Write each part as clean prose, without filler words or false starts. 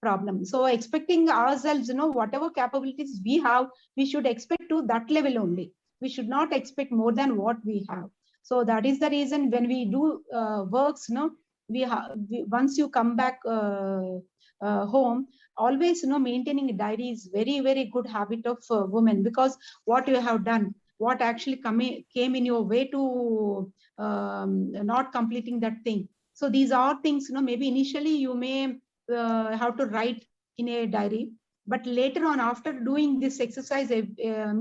problem. So expecting ourselves, whatever capabilities we have, we should expect to that level only. We should not expect more than what we have. So that is the reason when we do works, once you come back home, always maintaining a diary is very, very good habit of women, because what you have done, what actually came in your way to not completing that thing. So these are things, maybe initially you may have to write in a diary, but later on, after doing this exercise,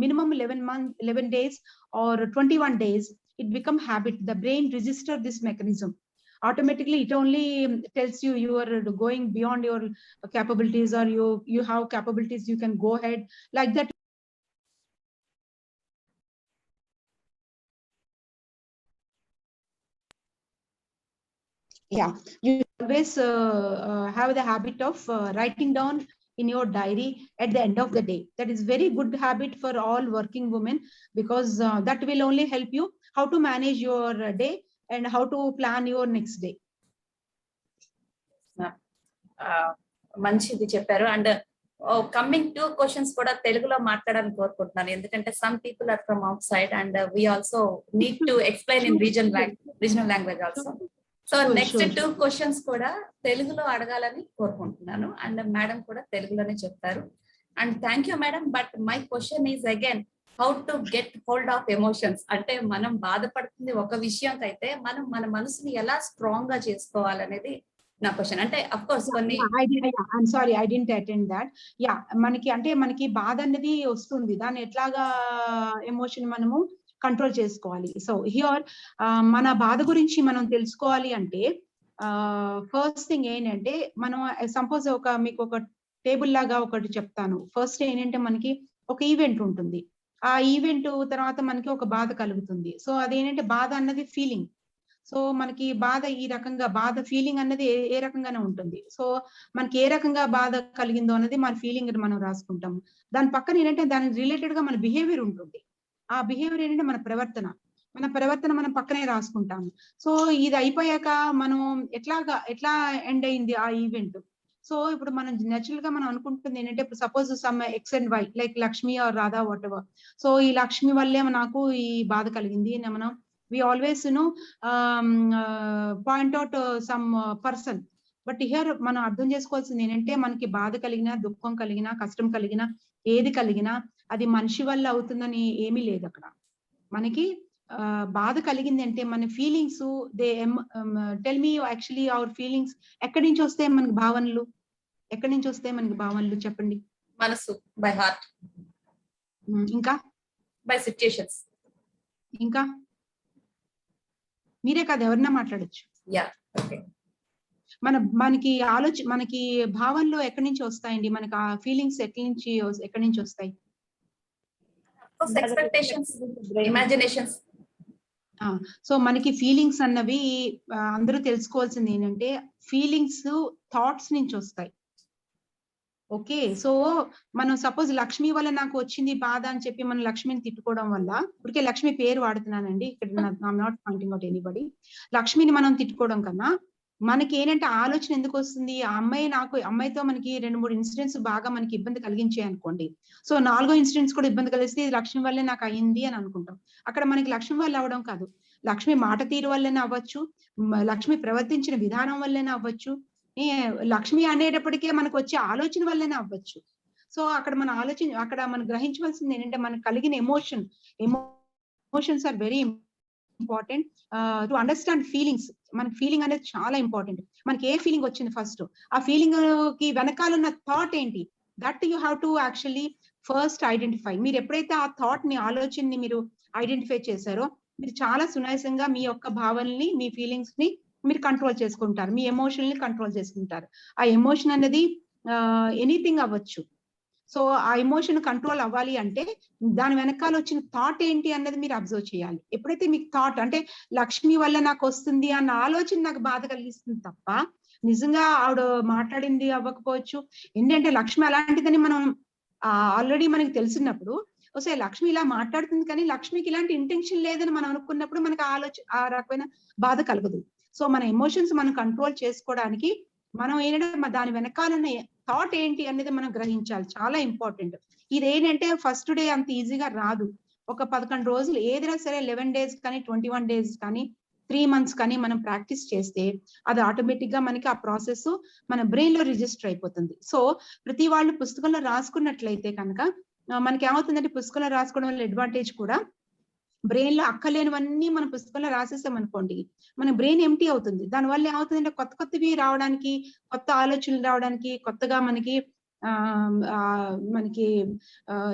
minimum 11 days or 21 days, it become habit. The brain register this mechanism automatically. It only tells you you are going beyond your capabilities, or you have capabilities, you can go ahead, like that. Yeah, you always have the habit of writing down in your diary at the end of the day. That is very good habit for all working women, because that will only help you how to manage your day and how to plan your next day. మంచిది చెప్పారు. And coming to questions కూడా తెలుగులో మాట్లాడాలని కోరుకుంటున్నాను, ఎందుకంటే some people are from outside and we also need to explain in regional language also. So next 2 questions కూడా తెలుగులో అడగాలని కోరుకుంటున్నాను, అండ్ మేడం కూడా తెలుగులోనే చెప్తారు. And thank you madam. But my question is again, how to get hold of emotions. అంటే మనం బాధపడుతుంది ఒక విషయం అయితే మనం మన మనసుని ఎలా స్ట్రాంగ్ గా చేసుకోవాలనేది నా క్వశ్చన్. అంటే అఫ్ కోర్స్ కొన్ని I'm sorry, I didn't attend that. Yeah, మనకి బాధ అనేది వస్తుంది, దాన్ని ఎట్లాగా ఎమోషన్ మనము కంట్రోల్ చేసుకోవాలి. సో హియర్ మన బాధ గురించి మనం తెలుసుకోవాలి అంటే ఫస్ట్ థింగ్ ఏంటంటే, మనం సపోజ్ మీకు ఒక టేబుల్ లాగా ఒకటి చెప్తాను. ఫస్ట్ ఏంటంటే, మనకి ఒక ఈవెంట్ ఉంటుంది. ఆ ఈవెంట్ తర్వాత మనకి ఒక బాధ కలుగుతుంది. సో అదేంటంటే, బాధ అన్నది ఫీలింగ్. సో మనకి బాధ ఈ రకంగా, బాధ ఫీలింగ్ అన్నది ఏ రకంగానే ఉంటుంది. సో మనకి ఏ రకంగా బాధ కలిగిందో అన్నది మన ఫీలింగ్ మనం రాసుకుంటాము. దాని పక్కన ఏంటంటే, దానికి రిలేటెడ్ గా మన బిహేవియర్ ఉంటుంది. ఆ బిహేవియర్ ఏంటంటే మన ప్రవర్తన మనం పక్కనే రాసుకుంటాము. సో ఇది అయిపోయాక మనం ఎట్లా ఎండ్ అయింది ఆ ఈవెంట్. సో ఇప్పుడు మనం నేచురల్ గా మనం అనుకుంటుంది ఏంటంటే, ఇప్పుడు suppose some x and y, like Lakshmi or Radha, whatever. So ఈ లక్ష్మి వల్లే నాకు ఈ బాధ కలిగింది. మనం we always point out some person. But here మనం అర్థం చేసుకోవాల్సింది ఏంటంటే, మనకి బాధ కలిగినా, దుఃఖం కలిగినా, కష్టం కలిగినా, ఏది కలిగినా అది మనిషి వల్ల అవుతుందని ఏమీ లేదు అక్కడ. మనకి బాధ కలిగింది అంటే మన feelings, they tell me actually our feelings ఎక్కడి నుంచి వస్తాయి మనకి భావనలు, ఎక్కడి నుంచి వస్తాయి మనకి భావనలు చెప్పండి. మనసు, బై హార్ట్. ఇంకా బై సిచ్యుయేషన్స్. ఇంకా మీరే కాదు, ఎవరన్నా మాట్లాడొచ్చు. Yeah, okay. మనకి భావనలు ఎక్కడి నుంచి వస్తాయండి? మనకి ఆ ఫీలింగ్స్ ఎక్కడి నుంచి వస్తాయి? Expectations, imaginations. సో మనకి ఫీలింగ్స్ అన్నవి అందరూ తెలుసుకోవాల్సింది ఏంటంటే, ఫీలింగ్స్ థాట్స్ నుంచి వస్తాయి. ఓకే, సో మనం సపోజ్ లక్ష్మి వల్ల నాకు వచ్చింది బాధ అని చెప్పి మనం లక్ష్మిని తిట్టుకోవడం వల్ల, ఇప్పటికే లక్ష్మి పేరు వాడుతున్నానండి ఇక్కడ, I'm not pointing out anybody. లక్ష్మిని మనం తిట్టుకోవడం కన్నా మనకి ఏంటంటే ఆలోచన ఎందుకు వస్తుంది, ఆ అమ్మాయితో మనకి 2-3 ఇన్సిడెంట్స్ బాగా మనకి ఇబ్బంది కలిగించాయి అనుకోండి. సో 4వ ఇన్సిడెంట్స్ కూడా ఇబ్బంది కలిగిస్తే లక్ష్మి వల్లే నాకు అయ్యింది అని అనుకుంటాం. అక్కడ మనకి లక్ష్మి వల్ల అవడం కాదు, లక్ష్మి మాట తీరు వల్లనే అవ్వచ్చు, లక్ష్మి ప్రవర్తించిన విధానం వల్లనే అవ్వచ్చు, లక్ష్మి అనేటప్పటికే మనకు వచ్చే ఆలోచన వల్లనే అవ్వచ్చు. సో అక్కడ మనం గ్రహించవలసింది ఏంటంటే, మనకు కలిగిన emotions are very important to understand feelings. మనకి ఫీలింగ్ అనేది చాలా ఇంపార్టెంట్. మనకి ఏ ఫీలింగ్ వచ్చింది ఫస్ట్, ఆ ఫీలింగ్ కి వెనకాల ఉన్న థాట్ ఏంటి, that you have to actually first identify. మీరు ఎప్పుడైతే ఆ థాట్ ని, ఆలోచనని మీరు ఐడెంటిఫై చేశారో, మీరు చాలా సునాయాసంగా మీ యొక్క భావనల్ని, మీ ఫీలింగ్స్ ని మీరు కంట్రోల్ చేసుకుంటారు, మీ ఎమోషన్ ని కంట్రోల్ చేసుకుంటారు. ఆ ఎమోషన్ అనేది ఎనీథింగ్ అవ్వచ్చు. సో ఆ ఎమోషన్ కంట్రోల్ అవ్వాలి అంటే దాని వెనకాల వచ్చిన థాట్ ఏంటి అన్నది మీరు అబ్జర్వ్ చేయాలి. ఎప్పుడైతే మీకు థాట్ అంటే లక్ష్మి వల్ల నాకు వస్తుంది అన్న ఆలోచన నాకు బాధ కలిగిస్తుంది తప్ప, నిజంగా ఆవిడ మాట్లాడింది అవ్వకపోవచ్చు. ఏంటంటే లక్ష్మి అలాంటిదని మనం ఆల్రెడీ మనకి తెలిసినప్పుడు, ఒకసారి లక్ష్మి ఇలా మాట్లాడుతుంది కానీ లక్ష్మికి ఇలాంటి ఇంటెన్షన్ లేదని మనం అనుకున్నప్పుడు మనకి ఆ రకమైన బాధ కలగదు. సో మన ఎమోషన్స్ మనం కంట్రోల్ చేసుకోవడానికి మనం ఏంటంటే దాని వెనకాలన్న థాట్ ఏంటి అనేది మనం గ్రహించాలి, చాలా ఇంపార్టెంట్. ఇదేంటంటే ఫస్ట్ డే అంత ఈజీగా రాదు. ఒక 11 రోజులు ఏదైనా సరే 11 డేస్ కానీ 21 డేస్ కానీ 3 మంత్స్ కానీ మనం ప్రాక్టీస్ చేస్తే అది ఆటోమేటిక్ గా మనకి ఆ ప్రాసెస్ మన బ్రెయిన్ లో రిజిస్టర్ అయిపోతుంది. సో ప్రతి వాళ్ళు పుస్తకంలో రాసుకున్నట్లయితే కనుక మనకి ఏమవుతుందంటే పుస్తకంలో రాసుకోవడం వల్ల అడ్వాంటేజ్ కూడా, బ్రెయిన్ లో అక్కర్లేనివన్నీ మనం పుస్తకంలో రాసేసాం అనుకోండి, మన బ్రెయిన్ ఎంటీ అవుతుంది. దానివల్ల ఏమవుతుందంటే కొత్త కొత్తవి రావడానికి, కొత్త ఆలోచనలు రావడానికి, కొత్తగా మనకి మనకి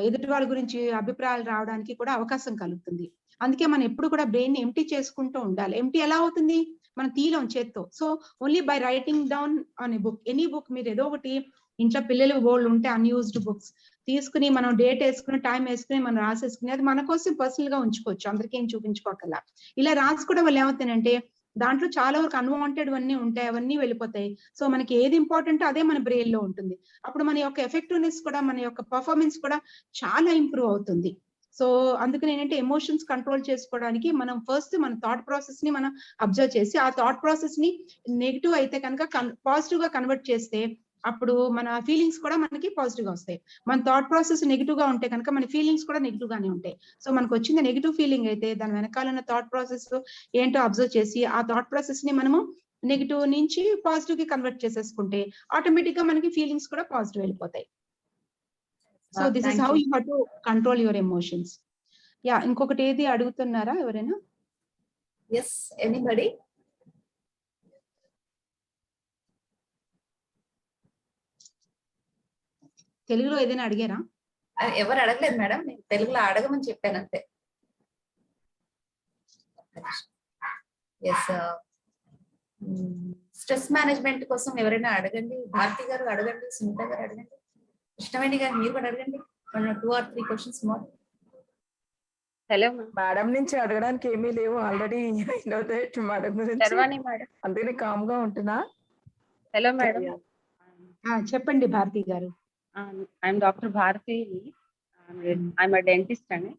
ఎదుటి వాళ్ళ గురించి అభిప్రాయాలు రావడానికి కూడా అవకాశం కలుగుతుంది. అందుకే మనం ఎప్పుడు కూడా బ్రెయిన్ ఎంటీ చేసుకుంటూ ఉండాలి. ఎంటీ ఎలా అవుతుంది? మనం తీయలేం చేత్తో. So only by writing down on a book, any book. మీరు ఏదో ఒకటి ఇంట్లో పిల్లలు బోల్డ్ ఉంటే అన్యూజ్డ్ బుక్స్ తీసుకుని మనం డేట్ వేసుకుని టైం వేసుకుని మనం రాసేసుకుని అది మన కోసం పర్సనల్ గా ఉంచుకోవచ్చు, అందరికీ ఏం చూపించుకోకల్లా. ఇలా రాసుకోవడం వల్ల ఏమవుతాయంటే దాంట్లో చాలా వరకు అన్వాంటెడ్ అన్నీ ఉంటాయి, అవన్నీ వెళ్ళిపోతాయి. సో మనకి ఏది ఇంపార్టెంట్ అదే మన బ్రెయిన్ లో ఉంటుంది. అప్పుడు మన యొక్క ఎఫెక్టివ్నెస్ కూడా, మన యొక్క పర్ఫార్మెన్స్ కూడా చాలా ఇంప్రూవ్ అవుతుంది. సో అందుకని ఏంటంటే ఎమోషన్స్ కంట్రోల్ చేసుకోవడానికి మనం ఫస్ట్ మన థాట్ ప్రాసెస్ ని మనం అబ్జర్వ్ చేసి ఆ థాట్ ప్రాసెస్ ని నెగిటివ్ అయితే కనుక పాజిటివ్ గా కన్వర్ట్ చేస్తే అప్పుడు మన ఫీలింగ్స్ కూడా మనకి పాజిటివ్ గా వస్తాయి. మన థాట్ ప్రాసెస్ నెగిటివ్ గా ఉంటే కనుక మన ఫీలింగ్స్ కూడా నెగిటివ్ గానే ఉంటాయి. సో మనకు వచ్చింది నెగిటివ్ ఫీలింగ్ అయితే దాని వెనకాల ఉన్న థాట్ ప్రాసెస్ ఏంటో అబ్జర్వ్ చేసి ఆ థాట్ ప్రాసెస్ ని మనము నెగిటివ్ నుంచి పాజిటివ్ కి కన్వర్ట్ చేసేసుకుంటే ఆటోమేటిక్ గా మనకి ఫీలింగ్స్ కూడా పాజిటివ్ వెళ్ళిపోతాయి. So this is how you have to control your emotions. Yeah, ఇంకొకటి ఏది అడుగుతున్నారా ఎవరైనా? Yes, anybody? తెలుగులో ఏదైనా అడిగారా? ఎవరు అడగలేదు మేడం, నేను తెలుగులో అడగమని చెప్పాను అంతే. ఎస్, స్ట్రెస్ మేనేజ్మెంట్ కోసం ఎవరైనా అడగండి. భారతి గారు అడగండి, సునీత గారు అడగండి, కృష్ణవేణి గారు మీరు కూడా అడగండి. 2 or 3 questions more. Hello madam నుంచి అడగడానికి ఏమీ లేవు, ఆల్రెడీ మేడం గురించి అందుకని కామ్ గా ఉంటున్నా. హలో మేడం, చెప్పండి Bharati garu. I'm doctor Bharati, I'm a dentist అండి.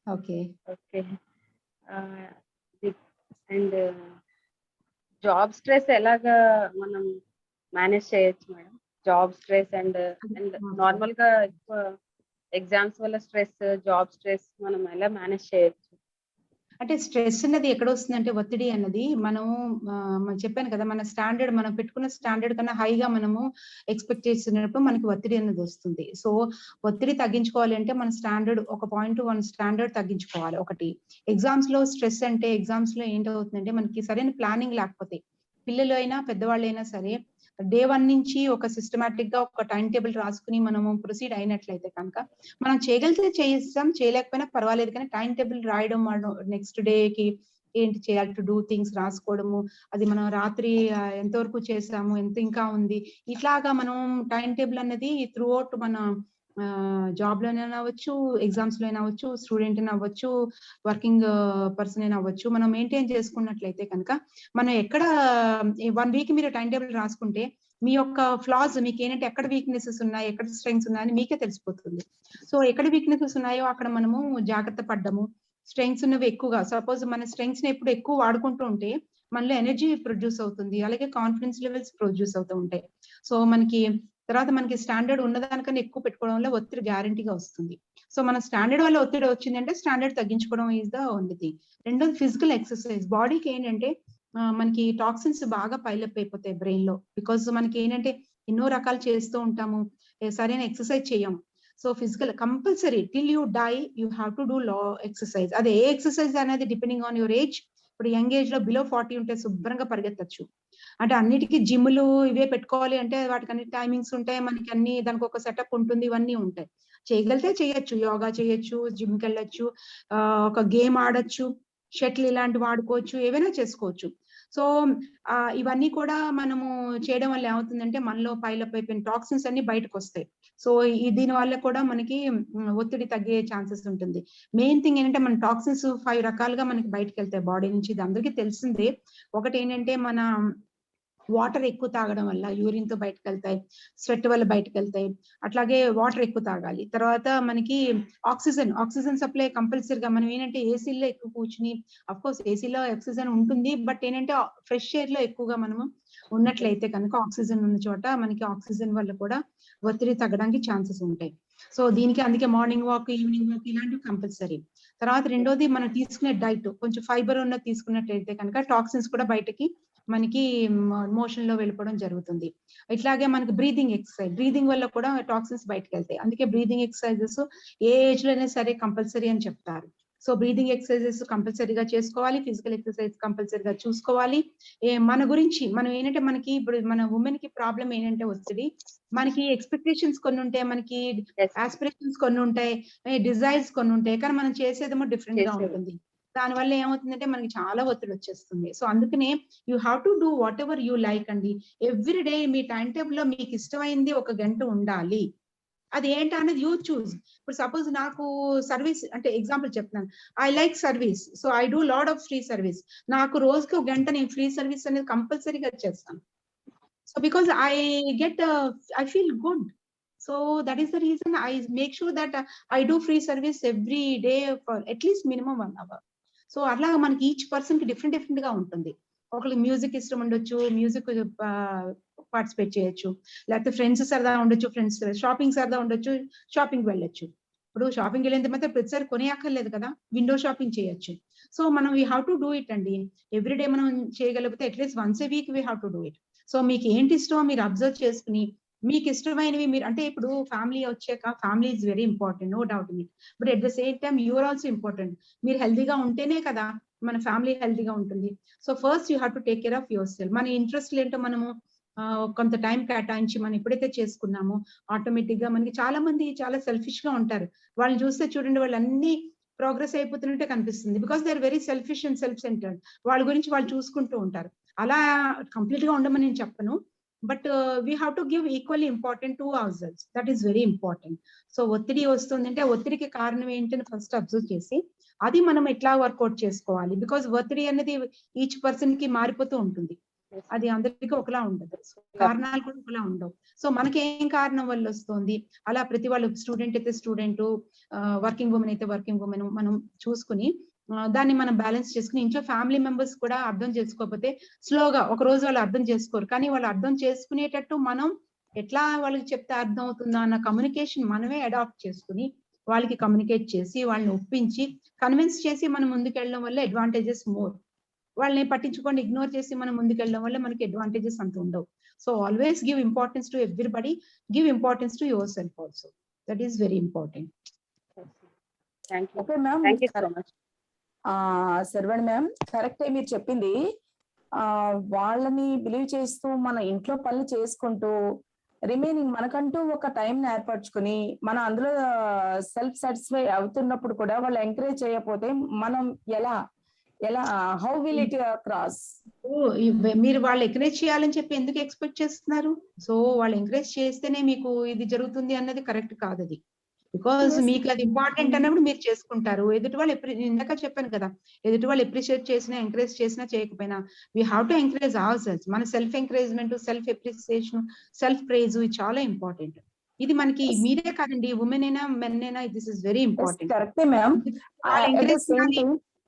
Okay okay. And job stress ఎలాగా మనం మేనేజ్ చేయొచ్చు madam? Job stress and normal గా ఎగ్జామ్స్ వల్ల స్ట్రెస్, జాబ్ స్ట్రెస్ మనం ఎలా మేనేజ్ చేయొచ్చు? అంటే స్ట్రెస్ అన్నది ఎక్కడ వస్తుందంటే ఒత్తిడి అన్నది చెప్పాను కదా, మన స్టాండర్డ్ మనం పెట్టుకున్న స్టాండర్డ్ కన్నా హైగా మనము ఎక్స్పెక్ట్ చేసినప్పుడు మనకి ఒత్తిడి అనేది వస్తుంది. సో ఒత్తిడి తగ్గించుకోవాలి అంటే మన స్టాండర్డ్ ఒక పాయింట్ 1 స్టాండర్డ్ తగ్గించుకోవాలి. ఒకటి, ఎగ్జామ్స్ లో స్ట్రెస్ అంటే ఎగ్జామ్స్ లో ఏంటవుతుందంటే మనకి సరైన ప్లానింగ్ లేకపోతే, పిల్లలు అయినా పెద్దవాళ్ళు అయినా సరే డే 1 నుంచి ఒక సిస్టమాటిక్ గా ఒక టైం టేబుల్ రాసుకుని మనము ప్రొసీడ్ అయినట్లయితే కనుక మనం చేయగలిగితే చేయిస్తాం, చేయలేకపోయినా పర్వాలేదు, కానీ టైం టేబుల్ రాయడం, నెక్స్ట్ డేకి ఏంటి చేయాలి, టు డూ థింగ్స్ రాసుకోవడము, అది మనం రాత్రి ఎంతవరకు చేసాము, ఎంత ఇంకా ఉంది, ఇట్లాగా మనం టైం టేబుల్ అనేది త్రూ అవుట్ మన జాబ్ లోనైనా అవ్వచ్చు, ఎగ్జామ్స్ లో అయినా అవ్వచ్చు, స్టూడెంట్ అయినా అవ్వచ్చు, వర్కింగ్ పర్సన్ అయినా అవ్వచ్చు, మనం మెయింటైన్ చేసుకున్నట్లయితే కనుక మనం ఎక్కడ 1 వీక్ మీరు టైం టేబుల్ రాసుకుంటే మీ యొక్క ఫ్లాస్, మీకు ఏంటంటే ఎక్కడ వీక్నెసెస్ ఉన్నాయి, ఎక్కడ స్ట్రెంగ్స్ ఉన్నాయని మీకే తెలిసిపోతుంది. సో ఎక్కడ వీక్నెసెస్ ఉన్నాయో అక్కడ మనము జాగ్రత్త పడ్డము, స్ట్రెంగ్స్ ఉన్నవి ఎక్కువగా, సపోజ్ మన స్ట్రెంగ్స్ ని ఎప్పుడు ఎక్కువ వాడుకుంటూ ఉంటే మనలో ఎనర్జీ ప్రొడ్యూస్ అవుతుంది, అలాగే కాన్ఫిడెన్స్ లెవెల్స్ ప్రొడ్యూస్ అవుతూ ఉంటాయి. సో మనకి తర్వాత మనకి స్టాండర్డ్ ఉన్నదానికన్నా ఎక్కువ పెట్టుకోవడం వల్ల ఒత్తిడి గ్యారంటీగా వస్తుంది. సో మన స్టాండర్డ్ వల్ల ఒత్తిడి వచ్చిందంటే స్టాండర్డ్ తగ్గించుకోవడం ఈజ్ ద ఓన్లీ థింగ్. రెండోది ఫిజికల్ ఎక్సర్సైజ్. బాడీకి ఏంటంటే మనకి టాక్సిన్స్ బాగా పైలప్ అయిపోతాయి బ్రెయిన్ లో, బికాస్ మనకి ఏంటంటే ఎన్నో రకాలు చేస్తూ ఉంటాము, సరైన ఎక్సర్సైజ్ చేయము. So physical compulsory till you die you have to do exercise. అదే ఏ ఎక్సర్సైజ్ అనేది డిపెండింగ్ ఆన్ యువర్ ఏజ్. ఇప్పుడు యంగ్ ఏజ్ లో బిలో 40 ఉంటే శుభ్రంగా పరిగెత్తచ్చు. అంటే అన్నిటికీ జిమ్లు ఇవే పెట్టుకోవాలి అంటే వాటికి అన్ని టైమింగ్స్ ఉంటాయి, మనకి అన్ని దానికి ఒక సెటప్ ఉంటుంది, ఇవన్నీ ఉంటాయి. చేయగలిగితే చేయొచ్చు, యోగా చేయొచ్చు, జిమ్కి వెళ్ళొచ్చు, ఒక గేమ్ ఆడొచ్చు, షటిల్ ఇలాంటివి ఆడుకోవచ్చు, ఏవైనా చేసుకోవచ్చు. సో ఇవన్నీ కూడా మనము చేయడం వల్ల ఏమవుతుందంటే మనలో పైలప్ అయిపోయిన టాక్సిన్స్ అన్ని బయటకు వస్తాయి. సో దీని వల్ల కూడా మనకి ఒత్తిడి తగ్గే ఛాన్సెస్ ఉంటుంది. మెయిన్ థింగ్ ఏంటంటే మన టాక్సిన్స్ 5 రకాలుగా మనకి బయటకు వెళ్తాయి బాడీ నుంచి, ఇది అందరికీ తెలిసిందే. ఒకటి ఏంటంటే మన వాటర్ ఎక్కువ తాగడం వల్ల యూరిన్ తో బయటకు వెళ్తాయి, స్వెట్ వల్ల బయటకు వెళ్తాయి, అట్లాగే వాటర్ ఎక్కువ తాగాలి. తర్వాత మనకి ఆక్సిజన్ సప్లై కంపల్సరీగా. మనం ఏంటంటే ఏసీలో ఎక్కువ కూర్చుని, అఫ్ కోర్స్ ఏసీలో ఆక్సిజన్ ఉంటుంది, బట్ ఏంటంటే ఫ్రెష్ ఎయిర్ లో ఎక్కువగా మనము ఉన్నట్లయితే కనుక ఆక్సిజన్ ఉన్న చోట మనకి ఆక్సిజన్ వల్ల కూడా ఒత్తిడి తగ్గడానికి ఛాన్సెస్ ఉంటాయి. సో దీనికి అందుకే మార్నింగ్ వాక్, ఈవినింగ్ వాక్ ఇలాంటివి కంపల్సరీ. తర్వాత రెండోది మనం తీసుకునే డైట్ కొంచెం ఫైబర్ ఉన్నది తీసుకున్నట్లయితే కనుక టాక్సిన్స్ కూడా బయటకి మనకి మోషన్ లో వెళ్ళిపోవడం జరుగుతుంది. ఇట్లాగే మనకి బ్రీదింగ్ వల్ల కూడా టాక్సిన్స్ బయటకు వెళ్తాయి. అందుకే బ్రీదింగ్ ఎక్సర్సైజెస్ ఏ ఏజ్ లో అయినా సరే కంపల్సరీ అని చెప్తారు. సో బ్రీదింగ్ ఎక్సర్సైజెస్ కంపల్సరీగా చేసుకోవాలి, ఫిజికల్ ఎక్సర్సైజ్ కంపల్సరీగా చూసుకోవాలి. మన గురించి మనం ఏంటంటే మనకి ఇప్పుడు మన ఉమెన్ కి ప్రాబ్లం ఏంటంటే ఒత్తిడి, మనకి ఎక్స్పెక్టేషన్స్ కొన్ని ఉంటాయి, మనకి ఆస్పిరేషన్స్ కొన్ని ఉంటాయి, డిజైర్స్ కొన్ని ఉంటాయి, కానీ మనం చేసేదేమో డిఫరెంట్ గా ఉంటుంది. దాని వల్ల ఏమవుతుందంటే మనకి చాలా ఒత్తిడి వచ్చేస్తుంది. సో అందుకనే you have to do what ever you like అండి. ఎవ్రీ డే మీ టైం టేబుల్ లో మీకు ఇష్టమైంది 1 గంట ఉండాలి. అది ఏంటి అనేది యూ చూస్. ఇప్పుడు సపోజ్ నాకు సర్వీస్ అంటే ఎగ్జాంపుల్ చెప్తున్నాను, I like service, so I do lot of free service. నాకు రోజుకి 1 గంట నేను ఫ్రీ సర్వీస్ అనేది కంపల్సరీగా చేస్తాను. So because I feel good. So that is the reason I make sure that I do free service every day for at least minimum 1 hour. So అట్లాగా మనకి each person కి డిఫరెంట్ గా ఉంటుంది. ఒకరికి మ్యూజిక్ ఇష్టం ఉండొచ్చు, మ్యూజిక్ పార్టిసిపేట్ చేయొచ్చు, లేకపోతే ఫ్రెండ్స్ సరదా ఉండొచ్చు, ఫ్రెండ్స్ షాపింగ్ సరదా ఉండొచ్చు, షాపింగ్ వెళ్ళొచ్చు. ఇప్పుడు షాపింగ్ వెళ్ళేంత మాత్రం ప్రతిసారి కొనేయక్కర్లేదు కదా, విండో షాపింగ్ చేయొచ్చు. సో మనం we have to do it అండి. ఎవ్రీడే మనం చేయగలిగితే at least once A week we have to do it. So మీకు ఏంటి ఇష్టమో మీరు అబ్జర్వ్ చేసుకుని మీకు ఇష్టమైనవి మీరు అంటే ఇప్పుడు ఫ్యామిలీ వచ్చాక family is very important, no doubt in it. But at the same time you're also important. మీరు హెల్దీగా ఉంటేనే కదా మన ఫ్యామిలీ హెల్దీగా ఉంటుంది. So first you have to take care of yourself. మన ఇంట్రెస్ట్ ఏంటో మనము కొంత టైం కేటాయించి మనం ఎప్పుడైతే చేసుకున్నామో ఆటోమేటిక్ గా మనకి చాలా మంది చాలా సెల్ఫిష్ గా ఉంటారు. వాళ్ళని చూస్తే చూడండి, వాళ్ళు అన్ని ప్రోగ్రెస్ అయిపోతున్నట్టే కనిపిస్తుంది. Because they are very selfish and self centred. వాళ్ళ గురించి వాళ్ళు చూసుకుంటూ ఉంటారు. అలా కంప్లీట్ గా ఉండమని నేను చెప్పను, but we have to give equally important to our self. That is very important. So ఒత్తిడి వస్తుందంటే ఒత్తిడికి కారణం ఏంటని ఫస్ట్ అబ్జర్వ్ చేసి అది మనం ఎట్లా వర్కౌట్ చేసుకోవాలి. బికాస్ ఒత్తిడి అనేది ఈచ్ పర్సన్ కి మారిపోతూ ఉంటుంది, అది అందరికీ ఒకలా ఉండదు, కారణాలు కూడా ఒకలా ఉండవు. సో మనకి ఏం కారణం వల్ల వస్తుంది అలా ప్రతి వాళ్ళు, స్టూడెంట్ అయితే స్టూడెంట్, వర్కింగ్ ఉమెన్ అయితే వర్కింగ్ ఉమెన్, మనం చూసుకుని దాన్ని మనం బ్యాలెన్స్ చేసుకుని ఇంట్లో ఫ్యామిలీ మెంబర్స్ కూడా అర్థం చేసుకోకపోతే స్లోగా ఒక రోజు వాళ్ళు అర్థం చేసుకోరు, కానీ వాళ్ళు అర్థం చేసుకునేటట్టు మనం ఎట్లా వాళ్ళకి చెప్తే అర్థం అవుతుందా అన్న కమ్యూనికేషన్ మనమే అడాప్ట్ చేసుకుని వాళ్ళకి కమ్యూనికేట్ చేసి వాళ్ళని ఒప్పించి కన్విన్స్ చేసి మనం ముందుకెళ్ళడం వల్ల అడ్వాంటేజెస్ మోర్. వాళ్ళని పట్టించుకోండి ఇగ్నోర్ చేసి మనం ముందుకెళ్ళడం వల్ల మనకి అడ్వాంటేజెస్ అంత ఉండవు. So always give importance to everybody, give importance to yourself also. That is very important. Okay ma'am, thank you so much. Sharvani ma'am, కరెక్టే మీరు చెప్పింది. వాళ్ళని బిలీవ్ చేస్తూ మన ఇంట్లో పనులు చేసుకుంటూ రిమైనింగ్ మనకంటూ ఒక టైం ఏర్పరచుకుని మనం అందులో సెల్ఫ్ సాటిస్ఫై అవుతున్నప్పుడు కూడా వాళ్ళు ఎంకరేజ్ చేయకపోతే మనం ఎలా హౌ విల్ ఇట్ క్రాస్? మీరు వాళ్ళు ఎంకరేజ్ చేయాలని చెప్పి ఎందుకు ఎక్స్పెక్ట్ చేస్తున్నారు? సో వాళ్ళు ఎంకరేజ్ చేస్తేనే మీకు ఇది జరుగుతుంది అన్నది కరెక్ట్ కాదు. అది బికాస్ మీకు అది ఇంపార్టెంట్ అన్నప్పుడు మీరు చేసుకుంటారు. ఎదుటి వాళ్ళు ఇందాక చెప్పాను కదా, ఎదుటి వాళ్ళు ఎప్రిషియేట్ చేసినా ఎంకరేజ్ చేసినా చేయకపోయినా we have to encourage our self. మన self encouragement, self appreciation, self praise చాలా ఇంపార్టెంట్. ఇది మనకి మీరే కాదండి, ఉమెన్ అయినా మెన్ అయినా దిస్ ఇస్ వెరీ ఇంపార్టెంట్. కరెక్టే మ్యామ్.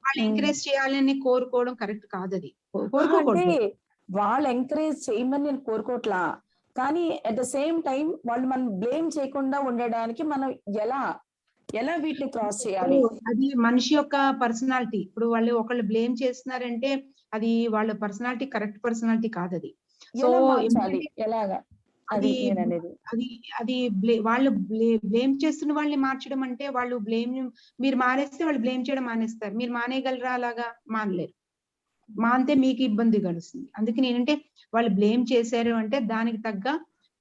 వాళ్ళు ఎంకరేజ్ చేయాలని కోరుకోవడం కరెక్ట్ కాదు. అది కోరుకోకూడదు. వాళ్ళు ఎంకరేజ్ చేయమని నేను కోరుకోవట్లా, కానీ అట్ ద సేమ్ టైం వాళ్ళు మనం బ్లేమ్ చేయకుండా ఉండడానికి మనం ఎలా వీటిని క్రాస్ చేయాలి? అది మనిషి యొక్క పర్సనాలిటీ. ఇప్పుడు వాళ్ళు ఒకళ్ళు బ్లేమ్ చేస్తున్నారంటే అది వాళ్ళ పర్సనాలిటీ కరెక్ట్ పర్సనాలిటీ కాదు. అది సో ఎలాగా అది వాళ్ళు బ్లేమ్ చేస్తున్న వాళ్ళని మార్చడం అంటే, వాళ్ళు మీరు మానేస్తే వాళ్ళు బ్లేమ్ చేయడం మానేస్తారు. మీరు మానేయగలరా? అలాగా మానలేరు. మానితే మీకు ఇబ్బంది కలుస్తుంది. అందుకని ఏంటంటే వాళ్ళు బ్లేమ్ చేశారు అంటే దానికి తగ్గ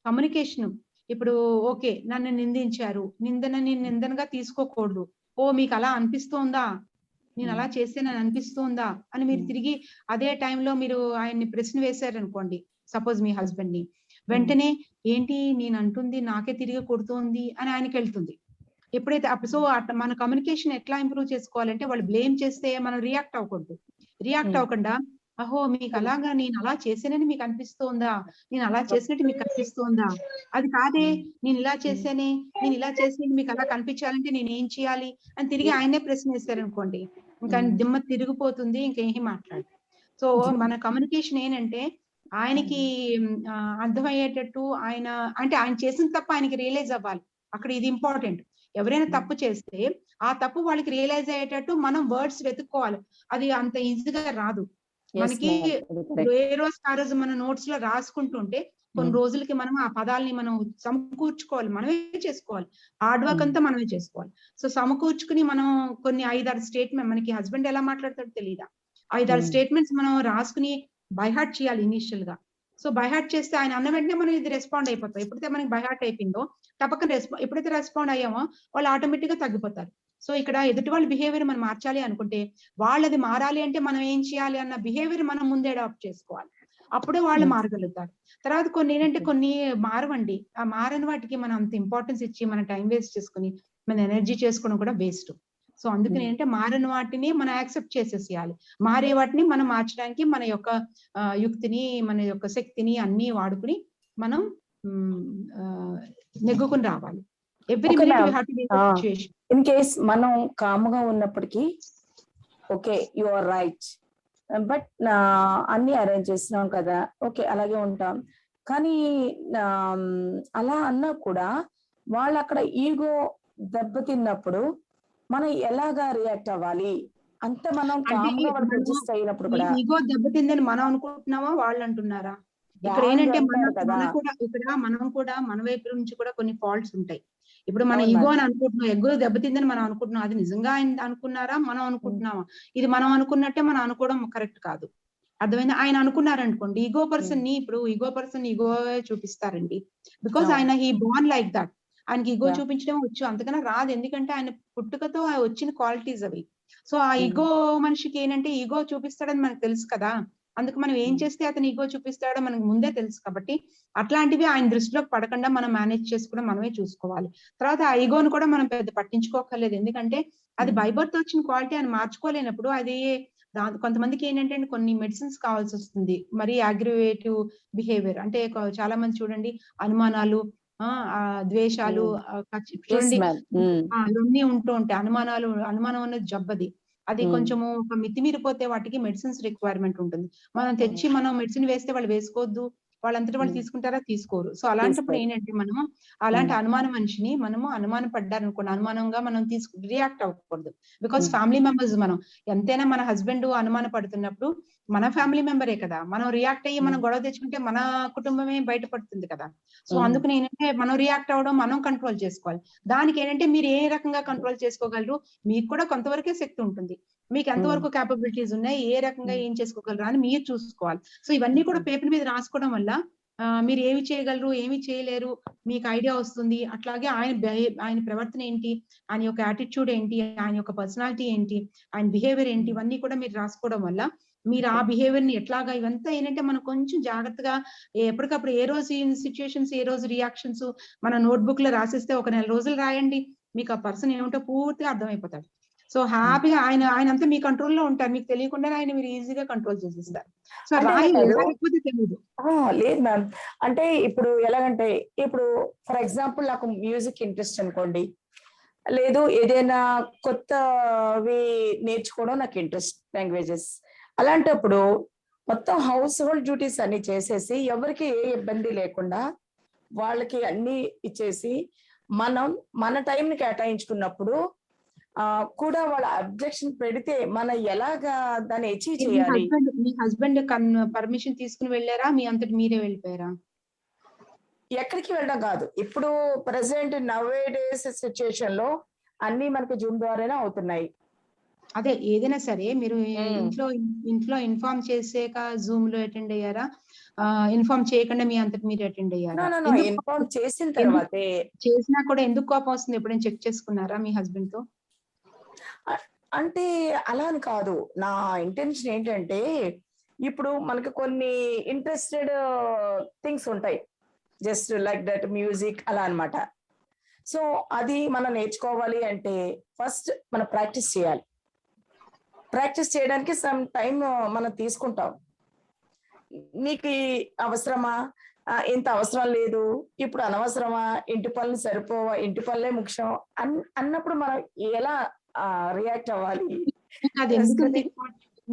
కమ్యూనికేషన్. ఇప్పుడు ఓకే, నన్ను నిందించారు, నిందనగా తీసుకోకూడదు. ఓ మీకు అలా అనిపిస్తోందా, నేను అలా చేస్తే నన్ను అనిపిస్తోందా అని మీరు తిరిగి అదే టైంలో మీరు ఆయన్ని ప్రశ్న వేశారనుకోండి, సపోజ్ మీ హస్బెండ్ ని, వెంటనే ఏంటి నేను అంటుంది నాకే తిరిగి కొడుతోంది అని ఆయనకి వెళ్తుంది. ఎప్పుడైతే సో మన కమ్యూనికేషన్ ఎట్లా ఇంప్రూవ్ చేసుకోవాలంటే, వాళ్ళు బ్లేమ్ చేస్తే మనం రియాక్ట్ అవ్వకూడదు. రియాక్ట్ అవ్వకుండా, అహో మీకు అలాగా, నేను అలా చేసానని మీకు అనిపిస్తోందా, నేను అలా చేసినట్టు మీకు కనిపిస్తోందా, అది కాదే నేను ఇలా చేశానే, నేను ఇలా చేసినట్టు మీకు అలా కనిపించాలంటే నేను ఏం చేయాలి అని తిరిగి ఆయనే ప్రశ్న వేశారనుకోండి, ఇంకా దిమ్మ తిరిగిపోతుంది, ఇంకేం మాట్లాడు. సో మన కమ్యూనికేషన్ ఏంటంటే ఆయనకి అర్థమయ్యేటట్టు ఆయన అంటే ఆయన చేసిన తప్పు ఆయనకి రియలైజ్ అవ్వాలి. అక్కడ ఇది ఇంపార్టెంట్. ఎవరైనా తప్పు చేస్తే ఆ తప్పు వాళ్ళకి రియలైజ్ అయ్యేటట్టు మనం వర్డ్స్ వెతుక్కోవాలి. అది అంత ఈజీగా రాదు. మనకి ఏ రోజు ఆ రోజు మన నోట్స్ లో రాసుకుంటుంటే కొన్ని రోజులకి మనం ఆ పదాలని మనం సమకూర్చుకోవాలి, మనమే చేసుకోవాలి. హార్డ్ వర్క్ అంతా మనమే చేసుకోవాలి. సో సమకూర్చుకుని మనం కొన్ని 5-6 స్టేట్మెంట్, మనకి హస్బెండ్ ఎలా మాట్లాడతాడో తెలియదా, 5-6 స్టేట్మెంట్స్ మనం రాసుకుని బైహార్ట్ చేయాలి ఇనిషియల్ గా. సో బైహార్ట్ చేస్తే ఆయన అన్న వెంటనే మనం ఇది రెస్పాండ్ అయిపోతాం. ఎప్పుడైతే మనకి బైహార్ట్ అయిపోయిందో తప్పక ఎప్పుడైతే రెస్పాండ్ అయ్యామో వాళ్ళు ఆటోమేటిక్ గా తగ్గిపోతారు. సో ఇక్కడ ఎదుటి వాళ్ళ బిహేవియర్ మనం మార్చాలి అనుకుంటే, వాళ్ళది మారాలి అంటే మనం ఏం చేయాలి అన్న బిహేవియర్ మనం ముందే అడాప్ట్ చేసుకోవాలి. అప్పుడే వాళ్ళు మారగలుగుతారు. తర్వాత కొన్ని ఏంటంటే కొన్ని మారవండి. ఆ మారని వాటికి మనం అంత ఇంపార్టెన్స్ ఇచ్చి మన టైం వేస్ట్ చేసుకుని మన ఎనర్జీ చేసుకోవడం కూడా వేస్ట్. సో అందుకని ఏంటంటే మారని వాటిని మనం యాక్సెప్ట్ చేసేసేయాలి. మారే వాటిని మనం మార్చడానికి మన యొక్క యుక్తిని, మన యొక్క శక్తిని అన్ని వాడుకుని మనం నెగ్గుకుని రావాలి. Every minute we have to be in the situation. In case మనం కామ్గా ఉన్నప్పటికీ okay you are right, but అన్ని అరేంజ్ చేస్తున్నాం కదా, ఓకే అలాగే ఉంటాం. కానీ అలా అన్నా కూడా వాళ్ళు అక్కడ ఈగో దెబ్బతిన్నప్పుడు మనం ఎలాగా రియాక్ట్ అవ్వాలి? అంత మనం కామ్గా వాళ్ళకి అడ్జస్ట్ అయినప్పుడు కూడా ఈగో దెబ్బతిందని మనం అనుకుంటున్నామా, వాళ్ళు అంటున్నారా? ఇక్కడ ఏంటంటే మనం కూడా మన వైపు నుంచి కూడా కొన్ని ఫాల్ట్స్ ఉంటాయి. ఇప్పుడు మన ఈగో అని అనుకుంటున్నాం, ఎగ్గో దెబ్బతిందని మనం అనుకుంటున్నాం. అది నిజంగా ఆయన అనుకున్నారా, మనం అనుకుంటున్నామా? ఇది మనం అనుకున్నట్టే మనం అనుకోవడం కరెక్ట్ కాదు. అర్థమైంది? ఆయన అనుకున్నారనుకోండి, ఈగో పర్సన్ ని, ఇప్పుడు ఈగో పర్సన్ ఈగో చూపిస్తారండి. బికాస్ ఆయన హీ బోర్న్ లైక్ దట్. ఆయనకి ఈగో చూపించడం వచ్చు, అంతకన్నా రాదు. ఎందుకంటే ఆయన పుట్టుకతో వచ్చిన క్వాలిటీస్ అవి. సో ఆ ఈగో మనిషికి ఏంటంటే ఈగో చూపిస్తాడని మనకు తెలుసు కదా, అందుకు మనం ఏం చేస్తే అతను ఈగో చూపిస్తాడో మనకు ముందే తెలుసు. కాబట్టి అట్లాంటివి ఆయన దృష్టిలోకి పడకుండా మనం మేనేజ్ చేసుకోవడం మనమే చూసుకోవాలి. తర్వాత ఆ ఈగోను కూడా మనం పెద్ద పట్టించుకోకర్లేదు. ఎందుకంటే అది బై బర్త్ వచ్చిన క్వాలిటీ ఆయన మార్చుకోలేనప్పుడు అది కొంతమందికి ఏంటంటే కొన్ని మెడిసిన్స్ కావాల్సి వస్తుంది. మరి అగ్రివేటివ్ బిహేవియర్ అంటే చాలా మంది చూడండి అనుమానాలు, ద్వేషాలు, చూడండి ఇవన్నీ ఉంటూ ఉంటాయి. అనుమానం అనేది జబ్బది. అది కొంచెము ఒక మితిమీరిపోతే వాటికి మెడిసిన్స్ రిక్వైర్మెంట్ ఉంటుంది. మనం తెచ్చి మనం మెడిసిన్ వేస్తే వాళ్ళు వేసుకోవద్దు, వాళ్ళంతటి వాళ్ళు తీసుకుంటారా, తీసుకోరు. సో అలాంటప్పుడు ఏంటంటే మనము అలాంటి అనుమాన మనిషిని మనము అనుమానం పడ్డారనుకోండి, అనుమానంగా మనం రియాక్ట్ అవ్వకూడదు. బికాస్ ఫ్యామిలీ మెంబర్స్ మనం ఎంతైనా మన హస్బెండ్ అనుమాన పడుతున్నప్పుడు మన ఫ్యామిలీ మెంబరే కదా, మనం రియాక్ట్ అయ్యి మనం గొడవ తెచ్చుకుంటే మన కుటుంబమే బయటపడుతుంది కదా. సో అందుకని ఏంటంటే మనం రియాక్ట్ అవ్వడం మనం కంట్రోల్ చేసుకోవాలి. దానికి ఏంటంటే మీరు ఏ రకంగా కంట్రోల్ చేసుకోగలరు, మీకు కూడా కొంతవరకే శక్తి ఉంటుంది, మీకు ఎంతవరకు క్యాపబిలిటీస్ ఉన్నాయి, ఏ రకంగా ఏం చేసుకోగలరు అని మీరు చూసుకోవాలి. సో ఇవన్నీ కూడా పేపర్ మీద రాసుకోవడం వల్ల మీరు ఏమి చేయగలరు, ఏమి చేయలేరు మీకు ఐడియా వస్తుంది. అట్లాగే ఆయన ప్రవర్తన ఏంటి, ఆయన యొక్క యాటిట్యూడ్ ఏంటి, ఆయన యొక్క పర్సనాలిటీ ఏంటి, ఆయన బిహేవియర్ ఏంటి, ఇవన్నీ కూడా మీరు రాసుకోవడం వల్ల మీరు ఆ బిహేవియర్ ని ఎట్లాగా, ఇవంతా ఏంటంటే మనం కొంచెం జాగ్రత్తగా ఎప్పటికప్పుడు ఏ రోజు సిచ్యుయేషన్స్, ఏ రోజు రియాక్షన్స్ మన నోట్బుక్ లో రాసిస్తే ఒక 1 నెల రోజులు రాయండి, మీకు ఆ పర్సన్ ఏమిటో పూర్తిగా అర్థమైపోతాడు. సో హ్యాపీగా ఆయన అంతా మీ కంట్రోల్లో ఉంటారు, మీకు తెలియకుండా ఆయన మీరు ఈజీగా కంట్రోల్ చేసేస్తారు. సో రాకపోతే తెలియదు. లేదు మ్యామ్, అంటే ఇప్పుడు ఎలాగంటే ఇప్పుడు ఫర్ ఎగ్జాంపుల్ నాకు మ్యూజిక్ ఇంట్రెస్ట్ అనుకోండి, లేదు ఏదైనా కొత్తవి నేర్చుకోవడం నాకు ఇంట్రెస్ట్, లాంగ్వేజెస్. అలాంటప్పుడు మొత్తం హౌస్ హోల్డ్ డ్యూటీస్ అన్ని చేసేసి ఎవరికి ఏ ఇబ్బంది లేకుండా వాళ్ళకి అన్ని ఇచ్చేసి మనం మన టైంని కేటాయించుకున్నప్పుడు కూడా వాళ్ళ అబ్జెక్షన్ పెడితే మనం ఎలాగా దాన్ని అచీవ్ చేయాలి? మీ హస్బెండ్ పర్మిషన్ తీసుకుని వెళ్ళారా, మీ అంతటి మీరే వెళ్ళిపోయారా? ఎక్కడికి వెళ్ళడం కాదు, ఇప్పుడు ప్రెసెంట్ నవే డేస్ సిచ్యుయేషన్ లో అన్ని మనకి జూమ్ ద్వారానే అవుతున్నాయి. అదే ఏదైనా సరే మీరు ఇంట్లో ఇన్ఫార్మ్ చేసాక జూమ్ లో అటెండ్ అయ్యారా, ఇన్ఫార్మ్ చేయకుండా మీ అంతటి మీరు అటెండ్ అయ్యారా? ఇన్ఫార్మ్ చేసిన తర్వాతే. చేసినా కూడా ఎందుకు కోపం వస్తుంది, ఎప్పుడైనా చెక్ చేసుకున్నారా మీ హస్బెండ్ తో? అంటే అలా అని కాదు, నా ఇంటెన్షన్ ఏంటంటే ఇప్పుడు మనకి కొన్ని ఇంట్రెస్టెడ్ థింగ్స్ ఉంటాయి, జస్ట్ లైక్ దట్ మ్యూజిక్ అలా అన్నమాట. సో అది మనం నేర్చుకోవాలి అంటే ఫస్ట్ మనం ప్రాక్టీస్ చేయాలి. ప్రాక్టీస్ చేయడానికి సమ్ టైం మనం తీసుకుంటాం. నీకు అవసరమా, ఇంత అవసరం లేదు, ఇప్పుడు అనవసరమా, ఇంటి పనులు సరిపోవా, ఇంటి పనులే ముఖ్యం అన్నప్పుడు మనం ఎలా రియాక్ట్ అవ్వాలి?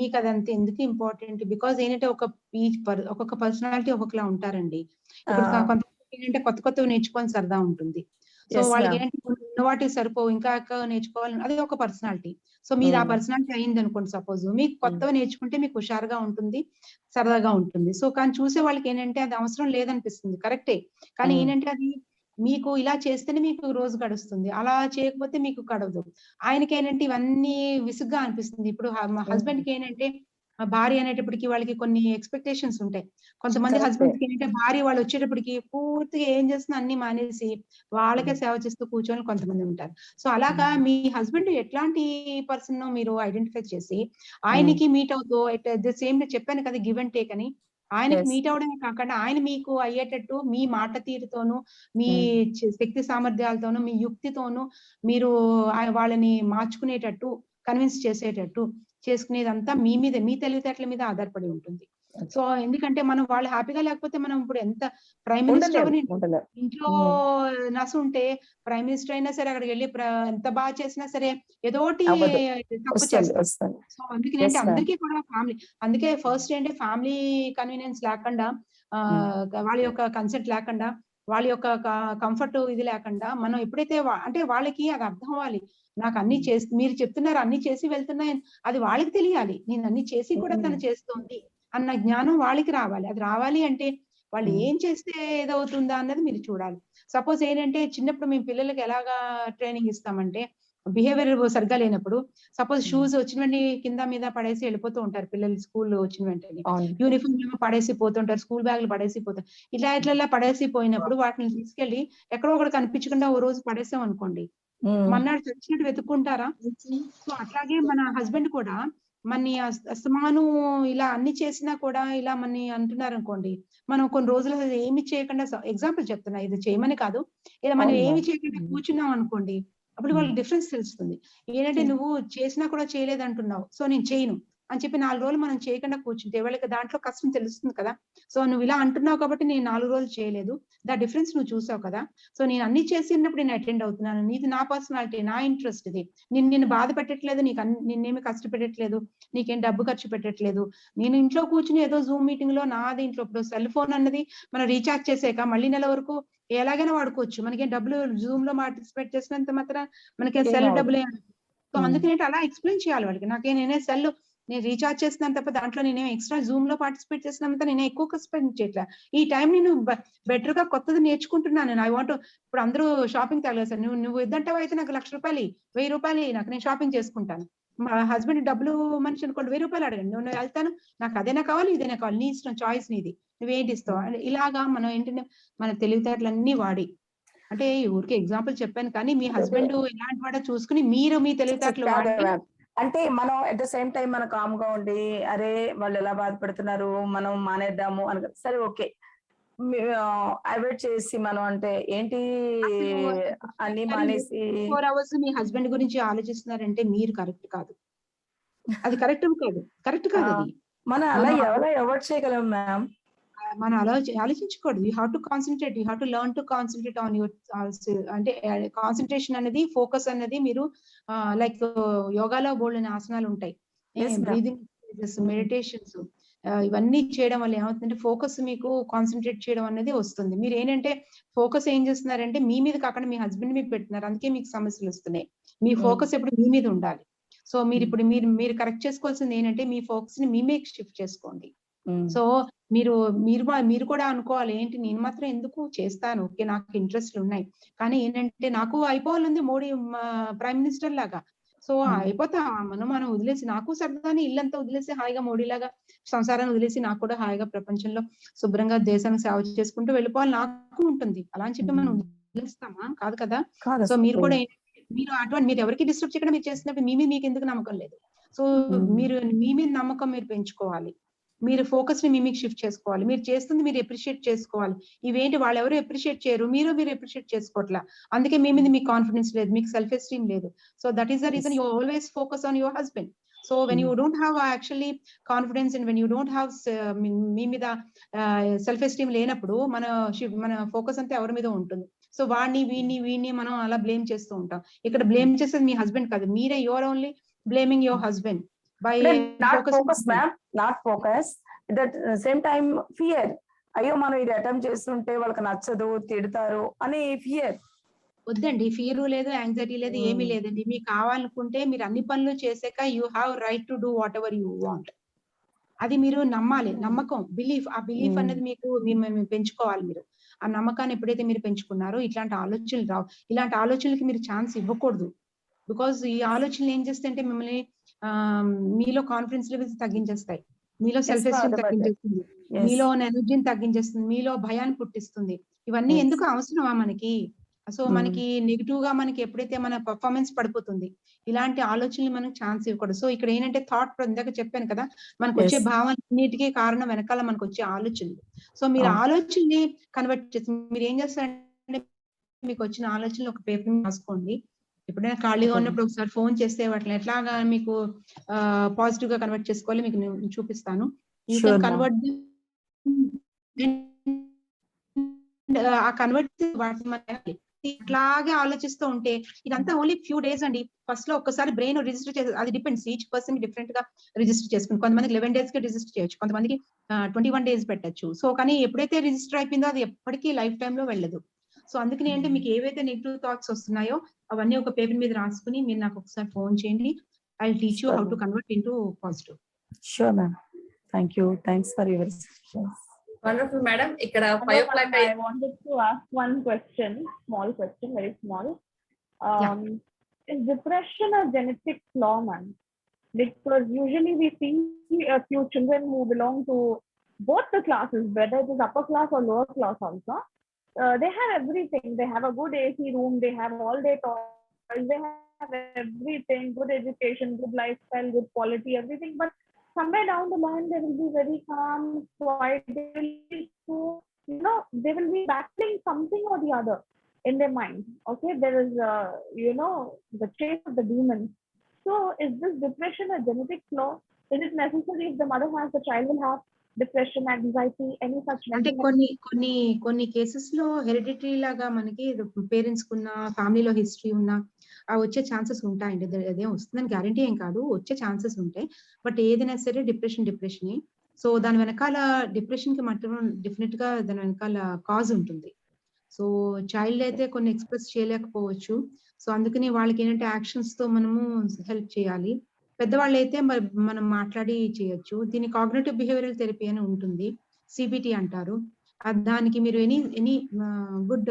మీకు అదంతా ఎందుకు ఇంపార్టెంట్? బికాజ్ ఏంటంటే ఒక్కొక్క పర్సనాలిటీ ఒక్కొక్కలా ఉంటారండి. ఇప్పుడు కొంతమందికి ఏంటంటే కొత్త కొత్తవి నేర్చుకొని సరదా ఉంటుంది. సో Yes, వాళ్ళకి ma'am. ఏంటంటే ఉన్న వాటికి సరిపోవు, ఇంకా నేర్చుకోవాలని అది ఒక పర్సనాలిటీ. సో మీరు ఆ పర్సనాలిటీ అయింది అనుకోండి సపోజ్, మీకు కొత్తవి నేర్చుకుంటే మీకు హుషారుగా ఉంటుంది, సరదాగా ఉంటుంది. సో కానీ చూసే వాళ్ళకి ఏంటంటే అది అవసరం లేదనిపిస్తుంది, కరెక్టే. కానీ ఏంటంటే అది మీకు ఇలా చేస్తేనే మీకు రోజు గడుస్తుంది, అలా చేయకపోతే మీకు గడవదు. ఆయనకి ఏంటంటే ఇవన్నీ విసుగ్గా అనిపిస్తుంది. ఇప్పుడు మా హస్బెండ్ కి ఏంటంటే భార్య అనేటప్పటికి వాళ్ళకి కొన్ని ఎక్స్పెక్టేషన్స్ ఉంటాయి. కొంతమంది Correct. హస్బెండ్స్ కి ఏంటంటే భార్య వాళ్ళు వచ్చేటప్పటికి పూర్తిగా ఏం చేస్తున్నా అన్ని మానేసి వాళ్ళకే సేవ చేస్తూ కూర్చొని కొంతమంది ఉంటారు. సో అలాగా మీ హస్బెండ్ ఎట్లాంటి పర్సన్ మీరు ఐడెంటిఫై చేసి ఆయనకి మీట్ అవుతూ అట్ ద సేమ్ చెప్పాను కదా గివ్ అండ్ టేక్ అని, ఆయనకి Yes. మీట్ అవడమే కాకుండా ఆయన మీకు అయ్యేటట్టు మీ మాట తీరుతోనూ, మీ శక్తి సామర్థ్యాలతోనూ, మీ యుక్తితోనూ మీరు వాళ్ళని మార్చుకునేటట్టు, కన్విన్స్ చేసేటట్టు చేసుకునేదంతా మీ మీద, మీ తెలివితేటల మీద ఆధారపడి ఉంటుంది. సో ఎందుకంటే మనం వాళ్ళు హ్యాపీగా లేకపోతే మనం ఇప్పుడు ఎంత ప్రైమ్ మినిస్టర్ అవని ఇంట్లో నసు ఉంటే ప్రైమ్ మినిస్టర్ అయినా సరే అక్కడికి వెళ్ళి ఎంత బాగా చేసినా సరే ఏదో ఒకటి తప్పు చేస్తారు. సో అందుకనేంటి అందరికీ కూడా ఫ్యామిలీ, అందుకే ఫస్ట్ ఏంటి ఫ్యామిలీ కన్వీనియన్స్ లేకుండా, వాళ్ళ యొక్క కన్సెంట్ లేకుండా, వాళ్ళ యొక్క కంఫర్ట్ ఇది లేకుండా మనం ఎప్పుడైతే అంటే వాళ్ళకి అది అర్థం అవ్వాలి. నాకు అన్ని చేసి మీరు చెప్తున్నారు అన్ని చేసి వెళ్తున్నాయని, అది వాళ్ళకి తెలియాలి. నేను అన్ని చేసి కూడా తను చేస్తోంది అన్న జ్ఞానం వాళ్ళకి రావాలి. అది రావాలి అంటే వాళ్ళు ఏం చేస్తే ఏదవుతుందా అన్నది మీరు చూడాలి. సపోజ్ ఏంటంటే చిన్నప్పుడు మేము పిల్లలకి ఎలాగా ట్రైనింగ్ ఇస్తామంటే, బిహేవియర్ సరిగ్గా లేనప్పుడు సపోజ్ షూస్ వచ్చిన వెంటనే కింద మీద పడేసి వెళ్ళిపోతూ ఉంటారు పిల్లలు స్కూల్ వచ్చిన వెంటనే. యూనిఫామ్ ఏమో పడేసి పోతుంటారు, స్కూల్ బ్యాగులు పడేసి పోతారు. ఇట్లా పడేసి పోయినప్పుడు వాటిని తీసుకెళ్లి ఎక్కడో ఒకటి కనిపించకుండా ఓ రోజు పడేసాం అనుకోండి, మన్నాడు చచ్చినట్టు వెతుక్కుంటారా? సో అట్లాగే మన హస్బెండ్ కూడా మన్ని అస్తమాను ఇలా అన్ని చేసినా కూడా ఇలా మన్ని అంటున్నారు అనుకోండి, మనం కొన్ని రోజులు ఏమి చేయకుండా, ఎగ్జాంపుల్ చెప్తున్నా, ఇది చేయమని కాదు, ఇలా మనం ఏమి చేయకుండా కూర్చున్నాం అనుకోండి, అప్పుడు వాళ్ళకి డిఫరెన్స్ తెలుస్తుంది. ఏంటంటే నువ్వు చేసినా కూడా చేయలేదు అంటున్నావు, సో నేను చేయను అని చెప్పి 4 రోజులు మనం చేయకుండా కూర్చుంటే వాళ్ళకి దాంట్లో కష్టం తెలుస్తుంది కదా. సో నువ్వు ఇలా అంటున్నావు కాబట్టి నేను 4 రోజులు చేయలేదు, దా డిఫరెన్స్ నువ్వు చూసావు కదా. సో నేను అన్ని చేసినప్పుడు నేను అటెండ్ అవుతున్నాను, నీది నా పర్సనాలిటీ, నా ఇంట్రెస్ట్ ఇది, నిన్ను బాధ పెట్టట్లేదు, నిన్నేమి కష్టపెట్టట్లేదు, నీకేం డబ్బు ఖర్చు పెట్టట్లేదు. నేను ఇంట్లో కూర్చుని ఏదో జూమ్ మీటింగ్ లో నా దీంట్లో, ఇప్పుడు సెల్ ఫోన్ అన్నది మనం రీఛార్జ్ చేసాక మళ్ళీ నెల వరకు ఎలాగైనా వాడుకోవచ్చు, మనకేం డబ్బులు జూమ్ లో పార్టిసిపేట్ చేసినంత మాత్రం మనకి సెల్ డబ్బులే. సో అందుకని అలా ఎక్స్ప్లెయిన్ చేయాలి వాళ్ళకి, నేనే సెల్ నేను రీఛార్జ్ చేస్తున్నాను తప్ప దాంట్లో నేనేం ఎక్స్ట్రా జూమ్ లో పార్టిసిపేట్ చేసినంత నేను ఎక్కువ స్పెండ్ చేయట్లా. ఈ టైం నేను బెటర్ గా కొత్తది నేర్చుకుంటున్నాను. ఐ వాంట్, ఇప్పుడు అందరూ షాపింగ్ తగలేదు సార్, నువ్వు ఇద్దంటావు అయితే నాకు ₹1,00,000 ₹1,000 నాకు, నేను షాపింగ్ చేసుకుంటాను. మా హస్బెండ్ డబ్బులు మనిషి అనుకోండి, ₹1,000 అడగండి, నువ్వు వెళ్తాను, నాకు అదేనా కావాలి ఇదేనా కావాలి, నీ ఇష్టం, చాయిస్ నీది, నువ్వేంటి ఇస్తావు. ఇలాగా మనం ఏంటంటే మన తెలివితేటలన్నీ వాడి, అంటే ఊరికే ఎగ్జాంపుల్ చెప్పాను కానీ మీ హస్బెండ్ ఎలాంటి వాడో చూసుకుని మీరు మీ తెలివితేటలు వాడి, అంటే మనం అట్ ద సేమ్ టైం మనం కామ్ గా ఉండి, అరే వాళ్ళు ఎలా బాధపడుతున్నారు మనం మానేద్దాము అని, సరే ఓకే అవాయిడ్ చేసి మనం అంటే ఏంటి అన్ని మానేసి 4 hours మీ హస్బెండ్ గురించి ఆలోచిస్తున్నారంటే మీరు కరెక్ట్ కాదు, అది కరెక్ట్ కాదు అది. మనం అలా ఎలా అవాయిడ్ చేయగలం మ్యామ్? మనం ఆలోచించకూడదు. You have to concentrate, you have to learn to concentrate on your, అంటే కాన్సన్ట్రేషన్ అనేది, ఫోకస్ అనేది మీరు లైక్ యోగాలో బోల్డెన్ని ఆసనాలు ఉంటాయి, బ్రీదింగ్ మెడిటేషన్స్, ఇవన్నీ చేయడం వల్ల ఏమవుతుందంటే ఫోకస్, మీకు కాన్సన్ట్రేట్ చేయడం అనేది వస్తుంది. మీరు ఏంటంటే ఫోకస్ ఏం చేస్తున్నారంటే మీ మీద కాకుండా మీ హస్బెండ్ మీద పెడుతున్నారు, అందుకే మీకు సమస్యలు వస్తున్నాయి. మీ ఫోకస్ ఎప్పుడు మీ మీద ఉండాలి. సో మీరు ఇప్పుడు మీరు కరెక్ట్ చేసుకోవాల్సింది ఏంటంటే మీ ఫోకస్ ని మీ మీద షిఫ్ట్ చేసుకోండి. సో మీరు కూడా అనుకోవాలి, ఏంటి నేను మాత్రం ఎందుకు చేస్తాను, ఓకే నాకు ఇంట్రెస్ట్లు ఉన్నాయి, కానీ ఏంటంటే నాకు అయిపోవాలంది మోడీ ప్రైమ్ మినిస్టర్ లాగా. సో అయిపోతా మనం వదిలేసి, నాకు సరదాని ఇల్లంతా వదిలేసి హాయిగా మోడీ లాగా సంసారాన్ని వదిలేసి నాకు కూడా హాయిగా ప్రపంచంలో శుభ్రంగా దేశానికి సేవ చేసుకుంటూ వెళ్ళిపోవాలి నాకు ఉంటుంది. అలా అని చెప్పి మనం వదిలేస్తామా? కాదు కదా. సో మీరు కూడా మీరు అటువంటి, మీరు ఎవరికి డిస్టర్బ్ చేయకుండా మీరు చేస్తున్నప్పుడు మీ మీద మీకు ఎందుకు నమ్మకం లేదు. సో మీరు మీ మీద నమ్మకం మీరు పెంచుకోవాలి, మీరు ఫోకస్ ని మీ మీకు షిఫ్ట్ చేసుకోవాలి, మీరు చేస్తుంది మీరు అప్రిషియేట్ చేసుకోవాలి. ఇవేంటి వాళ్ళు ఎవరు అప్రిషియేట్ చేయరు, మీరు అప్రిషియేట్ చేసుకోవట్లా, అందుకే మీ మీద మీకు కాన్ఫిడెన్స్ లేదు, మీకు సెల్ఫ్ ఎస్టీమ్ లేదు. So that is the reason you always focus on your husband. So when you don't have actually confidence and when you don't have మీ మీద సెల్ఫ్ ఎస్టీమ్ లేనప్పుడు మన ఫోకస్ అంతా ఎవరి మీద ఉంటుంది. సో వీడిని మనం అలా బ్లేమ్ చేస్తూ ఉంటాం. ఇక్కడ బ్లేమ్ చేసేది మీ హస్బెండ్ కాదు, మీరే, your only blaming your husband. by not focusing focus on ma'am, not focus, that same time fear. అయ్యో మనం ఇది అటెంప్ట్ చేస్తుంటే వాళ్ళకి నచ్చదు, తిడతారు అనే ఫియర్. వద్దండి, ఫియర్ లేదు, యాంగ్జైటీ లేదు, ఏమీ లేదండి. మీకు కావాలనుకుంటే మీరు అన్ని పనులు చేసాక you have right to do what ever you want. అది మీరు నమ్మాలి, నమ్మకం, బిలీఫ్. ఆ బిలీఫ్ అనేది మీకు మిమ్మల్ని పెంచుకోవాలి. మీరు ఆ నమ్మకాన్ని ఎప్పుడైతే మీరు పెంచుకున్నారో ఇట్లాంటి ఆలోచనలు రావు. ఇలాంటి ఆలోచనలకి మీరు ఛాన్స్ ఇవ్వకూడదు. బికాజ్ ఈ ఆలోచనలు ఏం చేస్తాయంటే మిమ్మల్ని మీలో కాన్ఫిడెన్స్ లెవెల్స్ తగ్గించేస్తాయి, మీలో సెల్ఫ్ ఎస్టీమ్ తగ్గించేస్తుంది, మీలో ఎనర్జీని తగ్గించేస్తుంది, మీలో భయాన్ని పుట్టిస్తుంది. ఇవన్నీ ఎందుకు అవసరమా మనకి? సో మనకి నెగిటివ్ గా మనకి ఎప్పుడైతే మన పర్ఫార్మెన్స్ పడిపోతుంది, ఇలాంటి ఆలోచనలు మనకు ఛాన్స్ ఇవ్వకూడదు. సో ఇక్కడ ఏంటంటే థాట్, ఇందాక చెప్పాను కదా, మనకు వచ్చే భావనన్నిటికీ కారణం వెనకాల మనకు వచ్చే ఆలోచనలు. సో మీరు ఆలోచనని కన్వర్ట్ చేసి మీరు ఏం చేస్తారంటే, మీకు వచ్చిన ఆలోచనలు ఒక పేపర్ మీద రాసుకోండి. ఎప్పుడైనా ఖాళీగా ఉన్నప్పుడు ఒకసారి ఫోన్ చేస్తే వాటిని ఎట్లాగా మీకు పాజిటివ్ గా కన్వర్ట్ చేసుకోవాలి మీకు నేను చూపిస్తాను. యూ కెన్ కన్వర్ట్ ఆ కన్వర్ట్ వాటిని ఇట్లాగే ఆలోచిస్తూ ఉంటే ఇదంతా ఓన్లీ ఫ్యూ డేస్ అండి. ఫస్ట్ లో ఒక్కసారి బ్రెయిన్ రిజిస్టర్ చేసి, అది డిపెండ్స్, ఈచ్ పర్సన్ డిఫరెంట్ గా రిజిస్టర్ చేసుకుని, కొంతమందికి 11 days కి రిజిస్టర్ చేయొచ్చు, కొంతమందికి 21 days పెట్టచ్చు. సో కానీ ఎప్పుడైతే రిజిస్టర్ అయిపోయిందో అది ఎప్పటికీ లైఫ్ టైమ్ లో వెళ్ళదు. సో అందుకని ఏంటంటే మీకు ఏవైతే నెగిటివ్ థాట్స్ వస్తున్నాయో అవన్నీ ఒక పేపర్ మీద రాసుకుని మీరు నాకు ఒకసారి ఫోన్ చేయండి. I will teach you how to convert into positive. Sure ma'am, thank you, thanks for your wonderful madam. ఇక్కడ Hello, 5 o'clock ma'am. I wanted to ask one question, small question, very small. Is depression a genetic flaw, ma'am? Because usually we see a few children who belong to both the classes, whether it is upper class or lower class also. They have everything. They have a good AC room. They have all their toys. They have everything, good education, good lifestyle, good quality, everything. But somewhere down the line, they will be very calm, quiet. They will be so, they will be battling something or the other in their mind. Okay, there is, the chase of the demons. So, is this depression a genetic flaw? Is it necessary if the mother has, the child will have depression, anxiety, any such? అంటే కొన్ని cases లో hereditary లాగా మనకి parents కున్న, ఫ్యామిలీలో history ఉన్న వచ్చే chances ఉంటాయండి. అదేం వస్తుందని గ్యారంటీ ఏం కాదు, వచ్చే ఛాన్సెస్ ఉంటాయి. బట్ ఏదైనా సరే డిప్రెషన్. సో దాని వెనకాల డిప్రెషన్ కి మాత్రం డెఫినెట్ గా దాని వెనకాల కాజ్ ఉంటుంది. సో చైల్డ్ అయితే కొన్ని ఎక్స్ప్రెస్ చేయలేకపోవచ్చు. సో అందుకని వాళ్ళకి ఏంటంటే యాక్షన్స్ తో మనము హెల్ప్ చేయాలి. పెద్దవాళ్ళు అయితే మనం మాట్లాడి చేయొచ్చు. దీన్ని కాగ్నిటివ్ బిహేవియరల్ థెరపీ అని ఉంటుంది, సిబిటి అంటారు. దానికి మీరు ఎనీ గుడ్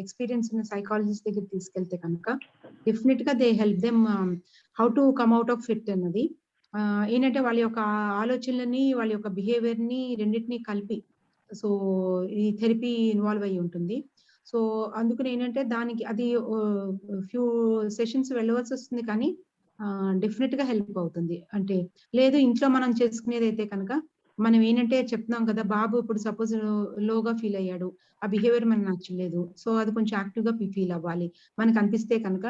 ఎక్స్పీరియన్స్ ఉన్న సైకాలజిస్ట్ దగ్గర తీసుకెళ్తే కనుక డెఫినెట్ గా they help them how to come out of it అన్నది. ఏంటంటే వాళ్ళ యొక్క ఆలోచనలని, వాళ్ళ యొక్క బిహేవియర్ ని రెండింటినీ కలిపి సో ఈ థెరపీ ఇన్వాల్వ్ అయ్యి ఉంటుంది. సో అందుకని ఏంటంటే దానికి అది ఫ్యూ సెషన్స్ వెళ్ళవలసి వస్తుంది, కానీ డెఫినెట్ గా హెల్ప్ అవుతుంది. అంటే లేదు ఇంట్లో మనం చేసుకునేది అయితే కనుక మనం ఏంటంటే చెప్తున్నాం కదా, బాబు ఇప్పుడు సపోజ్ లోగా ఫీల్ అయ్యాడు, ఆ బిహేవియర్ మనకు నచ్చలేదు, సో అది కొంచెం యాక్టివ్ గా ఫీల్ అవ్వాలి మనకు అనిపిస్తే కనుక,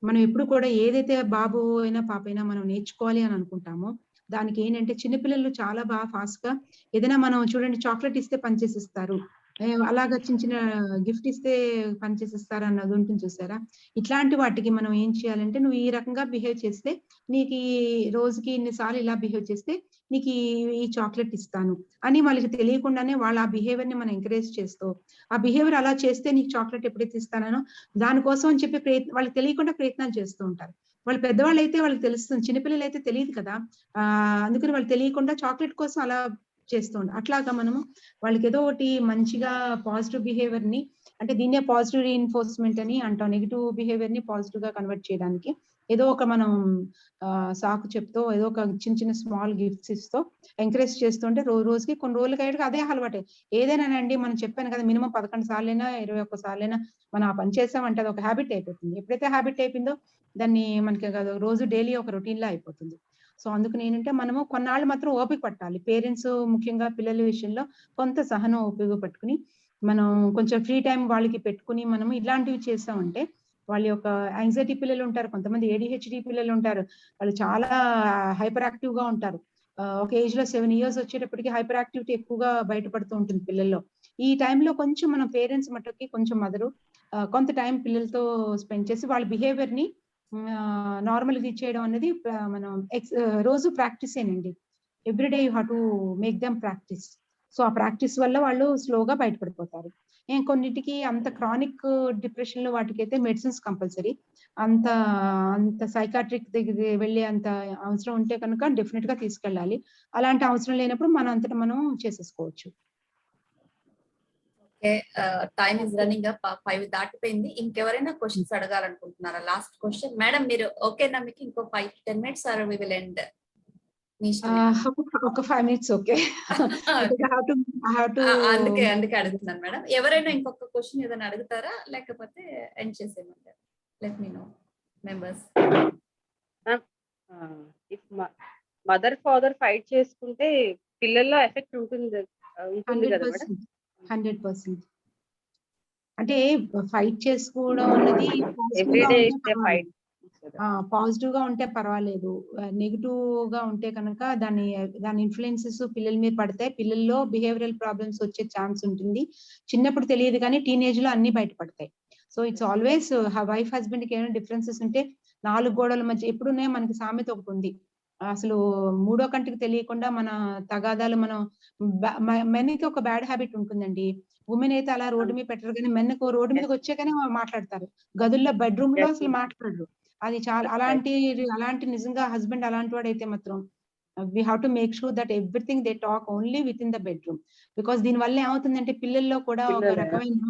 మనం ఎప్పుడు కూడా ఏదైతే బాబు అయినా పాప అయినా మనం నేర్చుకోవాలి అని అనుకుంటామో దానికి ఏంటంటే చిన్నపిల్లలు చాలా బాగా ఫాస్ట్ గా ఏదైనా మనం చూడండి చాక్లెట్ ఇస్తే పనిచేసిస్తారు, అలాగా చిన్న గిఫ్ట్ ఇస్తే పనిచేసిస్తారు అన్నది ఉంటుంది చూసారా. ఇట్లాంటి వాటికి మనం ఏం చేయాలంటే, నువ్వు ఈ రకంగా బిహేవ్ చేస్తే నీకు ఈ రోజుకి ఇన్నిసార్లు ఇలా బిహేవ్ చేస్తే నీకు ఈ చాక్లెట్ ఇస్తాను అని వాళ్ళకి తెలియకుండానే వాళ్ళ ఆ బిహేవియర్ ని మనం ఎంకరేజ్ చేస్తూ, ఆ బిహేవియర్ అలా చేస్తే నీకు చాక్లెట్ ఎప్పుడైతే ఇస్తానో దానికోసం అని చెప్పి వాళ్ళకి తెలియకుండా ప్రయత్నాలు చేస్తూ ఉంటారు. వాళ్ళు పెద్దవాళ్ళు అయితే వాళ్ళకి తెలుస్తుంది, చిన్నపిల్లలు అయితే తెలియదు కదా. అందుకని వాళ్ళు తెలియకుండా చాక్లెట్ కోసం అలా చేస్తూ ఉంటారు. అట్లాగా మనము వాళ్ళకి ఏదో ఒకటి మంచిగా పాజిటివ్ బిహేవియర్ ని, అంటే దీన్నే పాజిటివ్ రీఇన్ఫోర్స్మెంట్ అని అంటాం, నెగిటివ్ బిహేవియర్ ని పాజిటివ్ గా కన్వర్ట్ చేయడానికి ఏదో ఒక మనం సాకు చెప్తూ ఏదో ఒక చిన్న స్మాల్ గిఫ్ట్స్ ఇస్తూ ఎంకరేజ్ చేస్తుంటే రోజుకి కొన్ని రోజులకి అయ్యాక అదే అలవాటే. ఏదైనానండి మనం చెప్పాను కదా, మినిమం 11 సార్లైనా 21 సార్లైనా మనం ఆ పని చేసామంటే అది ఒక హ్యాబిట్ అయిపోతుంది. ఎప్పుడైతే హ్యాబిట్ అయిపోయిందో దాన్ని మనకి రోజు డైలీ ఒక రొటీన్ లా అయిపోతుంది. సో అందుకని ఏంటంటే మనము కొన్నాళ్ళు మాత్రం ఓపిక పట్టాలి. పేరెంట్స్ ముఖ్యంగా పిల్లల విషయంలో కొంత సహనం ఉపయోగపట్టుకుని మనం కొంచెం ఫ్రీ టైం వాళ్ళకి పెట్టుకుని మనము ఇలాంటివి చేసామంటే, వాళ్ళ యొక్క యాంగ్జైటీ పిల్లలు ఉంటారు, కొంతమంది ADHD పిల్లలు ఉంటారు, వాళ్ళు చాలా హైపర్ యాక్టివ్ గా ఉంటారు. ఒక ఏజ్ లో 7 years వచ్చేటప్పటికి హైపర్ యాక్టివిటీ ఎక్కువగా బయటపడుతూ ఉంటుంది పిల్లల్లో. ఈ టైంలో కొంచెం మనం పేరెంట్స్ మట్టుకి కొంచెం మదరు కొంత టైం పిల్లలతో స్పెండ్ చేసి వాళ్ళ బిహేవియర్ ని నార్మల్ ఇది చేయడం అనేది మనం రోజు ప్రాక్టీస్ ఏనండి. Everyday you have to make them practice. So ఆ ప్రాక్టీస్ వల్ల వాళ్ళు స్లోగా బయటపడిపోతారు. కొన్నిటికి అంత క్రానిక్ డిప్రెషన్ లో వాటికైతే మెడిసిన్స్ కంపల్సరీ. అంత అంత సైకాట్రిక్ దగ్గర వెళ్ళే అంత అవసరం ఉంటే కనుక డెఫినెట్ గా తీసుకెళ్ళాలి. అలాంటి అవసరం లేనప్పుడు మనం అంతటా మనం చేసేసుకోవచ్చు. Okay, time is running up, 5 దాటిపోయింది. ఇంకెవరైనా క్వశ్చన్స్ అడగాలనుకుంటున్నారా? లాస్ట్ క్వశ్చన్ మేడం, మీరు ఓకేనా? మీకు ఇంకో 5 to 10 minutes or we will end? ఒక 5 minutes ఓకే. అందుకే అడుగుతున్నాను మేడం. ఎవరైనా ఇంకొక క్వశ్చన్ ఏదైనా అడుగుతారా, లేకపోతే ఎండ్ చేసేయమంటారా? Let me know members. If mother father fight చేసుకుంటే పిల్లల్లో ఎఫెక్ట్ ఉంటుంది కదా మేడం? 100%. అంటే ఫైట్ చేసుకోవడం అన్నది ఎవ్రీడే ఫైట్ పాజిటివ్ గా ఉంటే పర్వాలేదు. నెగిటివ్ గా ఉంటే కనుక దాని ఇన్ఫ్లుయెన్సెస్ పిల్లల మీద పడతాయి. పిల్లల్లో బిహేవియరల్ ప్రాబ్లమ్స్ వచ్చే ఛాన్స్ ఉంటుంది. చిన్నప్పుడు తెలియదు కానీ టీనేజ్ లో అన్ని బయటపడతాయి. So it's always wife husband కి ఏమైనా డిఫరెన్సెస్ ఉంటే 4 గోడల మధ్య ఎప్పుడునే మనకి సామెత ఒకటి ఉంది. అసలు మూడో కంటికి తెలియకుండా మన తగాదాలు మనం మెన్కి ఒక బ్యాడ్ హ్యాబిట్ ఉంటుందండి. ఉమెన్ అయితే అలా రోడ్డు మీద పెట్టరు కానీ మెన్కు రోడ్డు మీదకి వచ్చాకనే మాట్లాడతారు. గదుల్లో బెడ్రూమ్ లో అసలు మాట్లాడరు. అది చాలా అలాంటి నిజంగా హస్బెండ్ అలాంటి వాడైతే మాత్రం we have to make sure that everything they talk only within the bedroom. because దీని వల్ల ఏమవుతుందంటే పిల్లల్లో కూడా ఒక రకమైన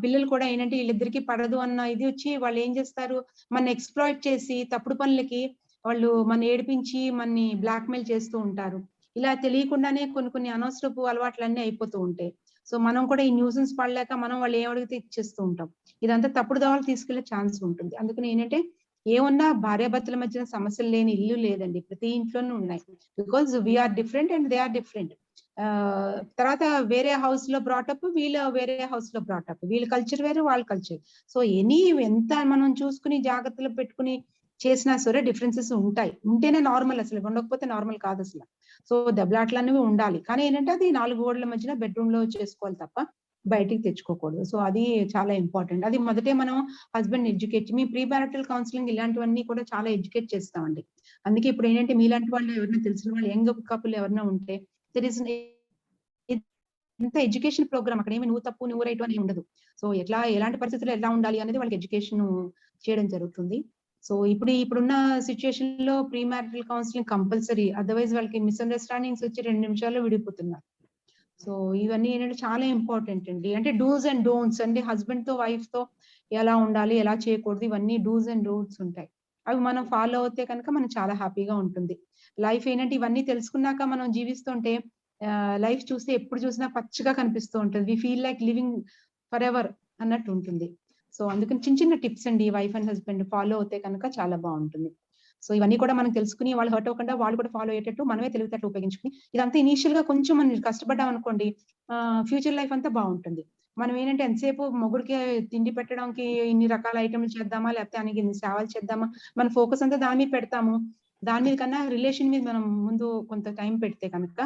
పిల్లలు కూడా ఏంటంటే వీళ్ళిద్దరికి పడదు అన్న ఇది వచ్చి వాళ్ళు ఏం చేస్తారు, మన ఎక్స్‌ప్లాయిట్ చేసి తప్పుడు పనులకి వాళ్ళు మన ఏడిపించి మనని బ్లాక్‌మెయిల్ చేస్తూ ఉంటారు. ఇలా తెలియకుండానే కొన్ని అనవసరపు అలవాట్లన్నీ అయిపోతూ ఉంటాయి. సో మనం కూడా ఈ న్యూసెన్స్ పడలేక మనం వాళ్ళు ఏం అడిగితే ఇచ్చేస్తూ ఉంటాం. ఇదంతా తప్పుడు దావాలు తీసుకెళ్లే ఛాన్స్ ఉంటుంది. అందుకని ఏంటంటే ఏమున్నా భార్యాభర్తల మధ్యన సమస్యలు లేని ఇల్లు లేదండి. ప్రతి ఇంట్లోనూ ఉన్నాయి. Because we are different and they are different. తర్వాత వేరే హౌస్ లో బ్రాటప్, వీళ్ళ వేరే హౌస్ లో బ్రాటప్, వీళ్ళ కల్చర్ వేరే, వాళ్ళ కల్చర్. సో ఎంత మనం చూసుకుని జాగ్రత్తలు పెట్టుకుని చేసినా సరే డిఫరెన్సెస్ ఉంటాయి. ఉంటేనే నార్మల్, అసలు ఉండకపోతే నార్మల్ కాదు అసలు. సో దెబ్బలాట్లు అనేవి ఉండాలి. కానీ ఏంటంటే అది 4 గోడల మధ్యన బెడ్రూమ్ లో చేసుకోవాలి తప్ప బయటికి తెచ్చుకోకూడదు. సో అది చాలా ఇంపార్టెంట్. అది మొదటే మనం హస్బెండ్ ఎడ్యుకేట్, మీ ప్రీ మ్యారిటల్ కౌన్సిలింగ్ ఇలాంటివన్నీ కూడా చాలా ఎడ్యుకేట్ చేస్తామండి. అందుకే ఇప్పుడు ఏంటంటే మీలాంటి వాళ్ళు ఎవరైనా తెలిసిన వాళ్ళు యంగ్ కపుల్ ఎవరైనా ఉంటే దర్ ఇస్ ఇంత ఎడ్యుకేషన్ ప్రోగ్రామ్. అక్కడ ఏమి నువ్వు తప్పు నువ్వు రైట్ అని ఉండదు. సో ఎలాంటి పరిస్థితుల్లో ఎలా ఉండాలి అనేది వాళ్ళకి ఎడ్యుకేషన్ చేయడం జరుగుతుంది. సో ఇప్పుడున్న సిచ్యుయేషన్ లో pre marital counselling compulsory. Otherwise వాళ్ళకి మిస్అండర్స్టాండింగ్స్ వచ్చి 2 నిమిషాల్లో విడిపోతున్నారు. సో ఇవన్నీ ఏంటంటే చాలా ఇంపార్టెంట్ అండి. అంటే డూస్ అండ్ డోంట్స్ అంటే హస్బెండ్ తో వైఫ్ తో ఎలా ఉండాలి, ఎలా చేయకూడదు, ఇవన్నీ డూస్ అండ్ డోంట్స్ ఉంటాయి. అవి మనం ఫాలో అవుతే కనుక మనం చాలా హ్యాపీగా ఉంటుంది. లైఫ్ ఏంటంటే ఇవన్నీ తెలుసుకున్నాక మనం జీవిస్తుంటే లైఫ్ చూస్తే ఎప్పుడు చూసినా పచ్చిగా కనిపిస్తూ ఉంటుంది. We feel like living forever అన్నట్టు ఉంటుంది. సో అందుకని చిన్న టిప్స్ అండి వైఫ్ అండ్ హస్బెండ్ ఫాలో అవుతే కనుక చాలా బాగుంటుంది. సో ఇవన్నీ కూడా మనం తెలుసుకుని వాళ్ళు హర్ట్ అవ్వకుండా వాళ్ళు కూడా ఫాలో అయ్యేటట్టు మనమే తెలివితేటలు ఉపయోగించుకుని ఇదంతా ఇనీషియల్ గా కొంచెం మనం కష్టపడ్డాం అనుకోండి, ఫ్యూచర్ లైఫ్ అంతా బాగుంటుంది. మనం ఏంటంటే ఎంతసేపు మొగుడికి తిండి పెట్టడానికి ఇన్ని రకాల ఐటమ్లు చేద్దామా, లేకపోతే ఆయనకి ఇన్ని సేవలు చేద్దామా, మన ఫోకస్ అంతా దాని మీద పెడతాము. దాని మీద కన్నా రిలేషన్ మీద మనం ముందు కొంత టైం పెడితే కనుక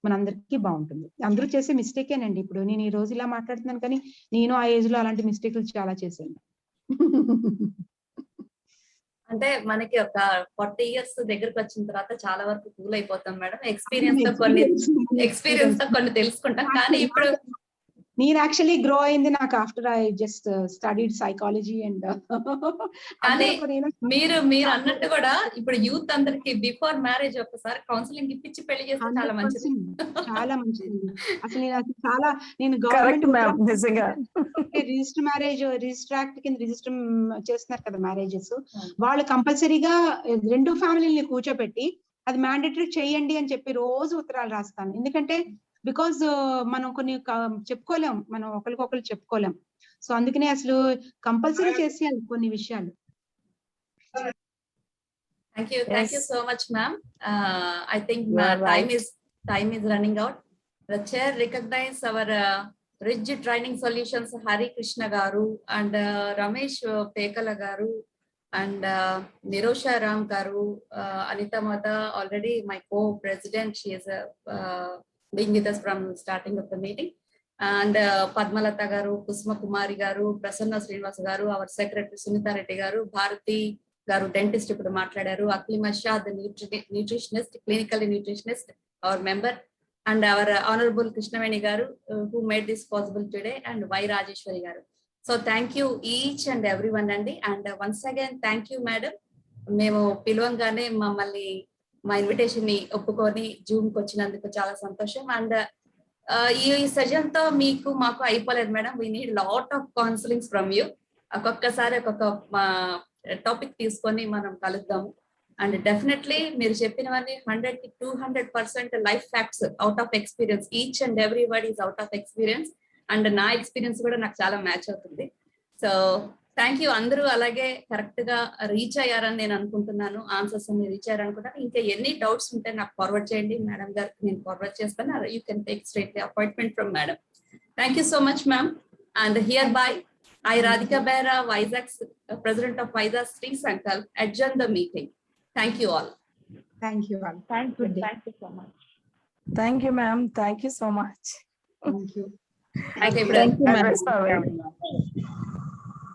మనందరికీ బాగుంటుంది. అందరూ చేసే మిస్టేకేనండి. ఇప్పుడు నేను ఈ రోజు ఇలా మాట్లాడుతున్నాను కానీ నేను ఆ ఏజ్ లో అలాంటి మిస్టేక్లు చాలా చేశాను. అంటే మనకి ఒక 40 years దగ్గరకు వచ్చిన తర్వాత చాలా వరకు కూల్ అయిపోతాం మేడం. ఎక్స్పీరియన్స్ తో కొన్ని తెలుసుకుంటాం. కానీ ఇప్పుడు నేను యాక్చువల్లీ గ్రో అయింది నాకు after I just studied psychology and కానీ మీరు అన్నట్టు కూడా ఇప్పుడు యూత్ అందరికి బిఫోర్ మ్యారేజ్ ఒకసారి కౌన్సిలింగ్ ఇప్పించి పెళ్లి చేస్తే చాలా మంచిది. చాలా మంచిది. అసలు నేను government register marriage register act కింద రిజిస్టర్ చేస్తున్నారు కదా మ్యారేజెస్, వాళ్ళు కంపల్సరీగా 2 ఫ్యామిలీని కూర్చోబెట్టి అది మ్యాండేటరీ చేయండి అని చెప్పి రోజు ఉత్తరాలు రాస్తాను. ఎందుకంటే బికాజ్ మనం కొన్ని చెప్పుకోలేం, మనం ఒకరికొకరు చెప్పుకోలేం. సో అందుకనే అసలు కంపల్సరీ చేసేయాలి కొన్ని విషయాలు. Thank you so much, ma'am. I think time is running out. The chair recognize our Ridge Training Solutions Hari Krishna garu and Ramesh Pekala garu and Nirosha Ram garu, Anita Mata already my co-president. She is being with us from starting of the meeting, and Padmalata garu, Kusma Kumari garu, Prasanna Srinivasa garu, our secretary Sunita Reddy garu, Bharati, garu dentist ఇప్పుడు మాట్లాడారు, Aklima Shah the nutritionist, clinical nutritionist, our member, and our honourable Krishnaveni garu who made this possible today, and Y Rajeswari garu. So thank you each and every one అండి. And once again thank you madam. మేము పిలవంగానే మమ్మల్ని మా invitation ని ఒప్పుకొని Zoom కి వచ్చినందుకు చాలా సంతోషం. అండ్ ఈ సెషన్ తో మీకు మాకు అయిపోలేదు madam. We need lot of counsellings from you. ఒక్కొక్కసారి ఒక్కొక్క టాపిక్ తీసుకొని మనం కలుద్దాము. అండ్ డెఫినెట్లీ మీరు చెప్పినవన్నీ 100 to 200% life facts, out of experience. Each and every word is out of experience. And నా ఎక్స్పీరియన్స్ కూడా నాకు చాలా మ్యాచ్ అవుతుంది. So thank you. అందరూ అలాగే కరెక్ట్ గా రీచ్ అయ్యారని నేను అనుకుంటున్నాను. ఆన్సర్స్ అన్ని రీచ్ అయ్యారనుకుంటాను. ఇంకా ఎన్ని డౌట్స్ ఉంటే నాకు ఫార్వర్డ్ చేయండి, మేడం గారికి నేను ఫార్వర్డ్ చేస్తాను. You can take straight appointment from madam. Thank you so much ma'am. And here by I, Radhika Behra, Vizag's President of Vizag Sri Sankal, adjourn the meeting. Thank you all. Thank you all. Thank you. Good day. Thank you so much. Thank you, ma'am. Thank you so much. Thank you. Okay, Thank you, ma'am.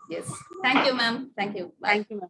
yes. Thank you, ma'am. Thank you. Bye. Thank you, ma'am.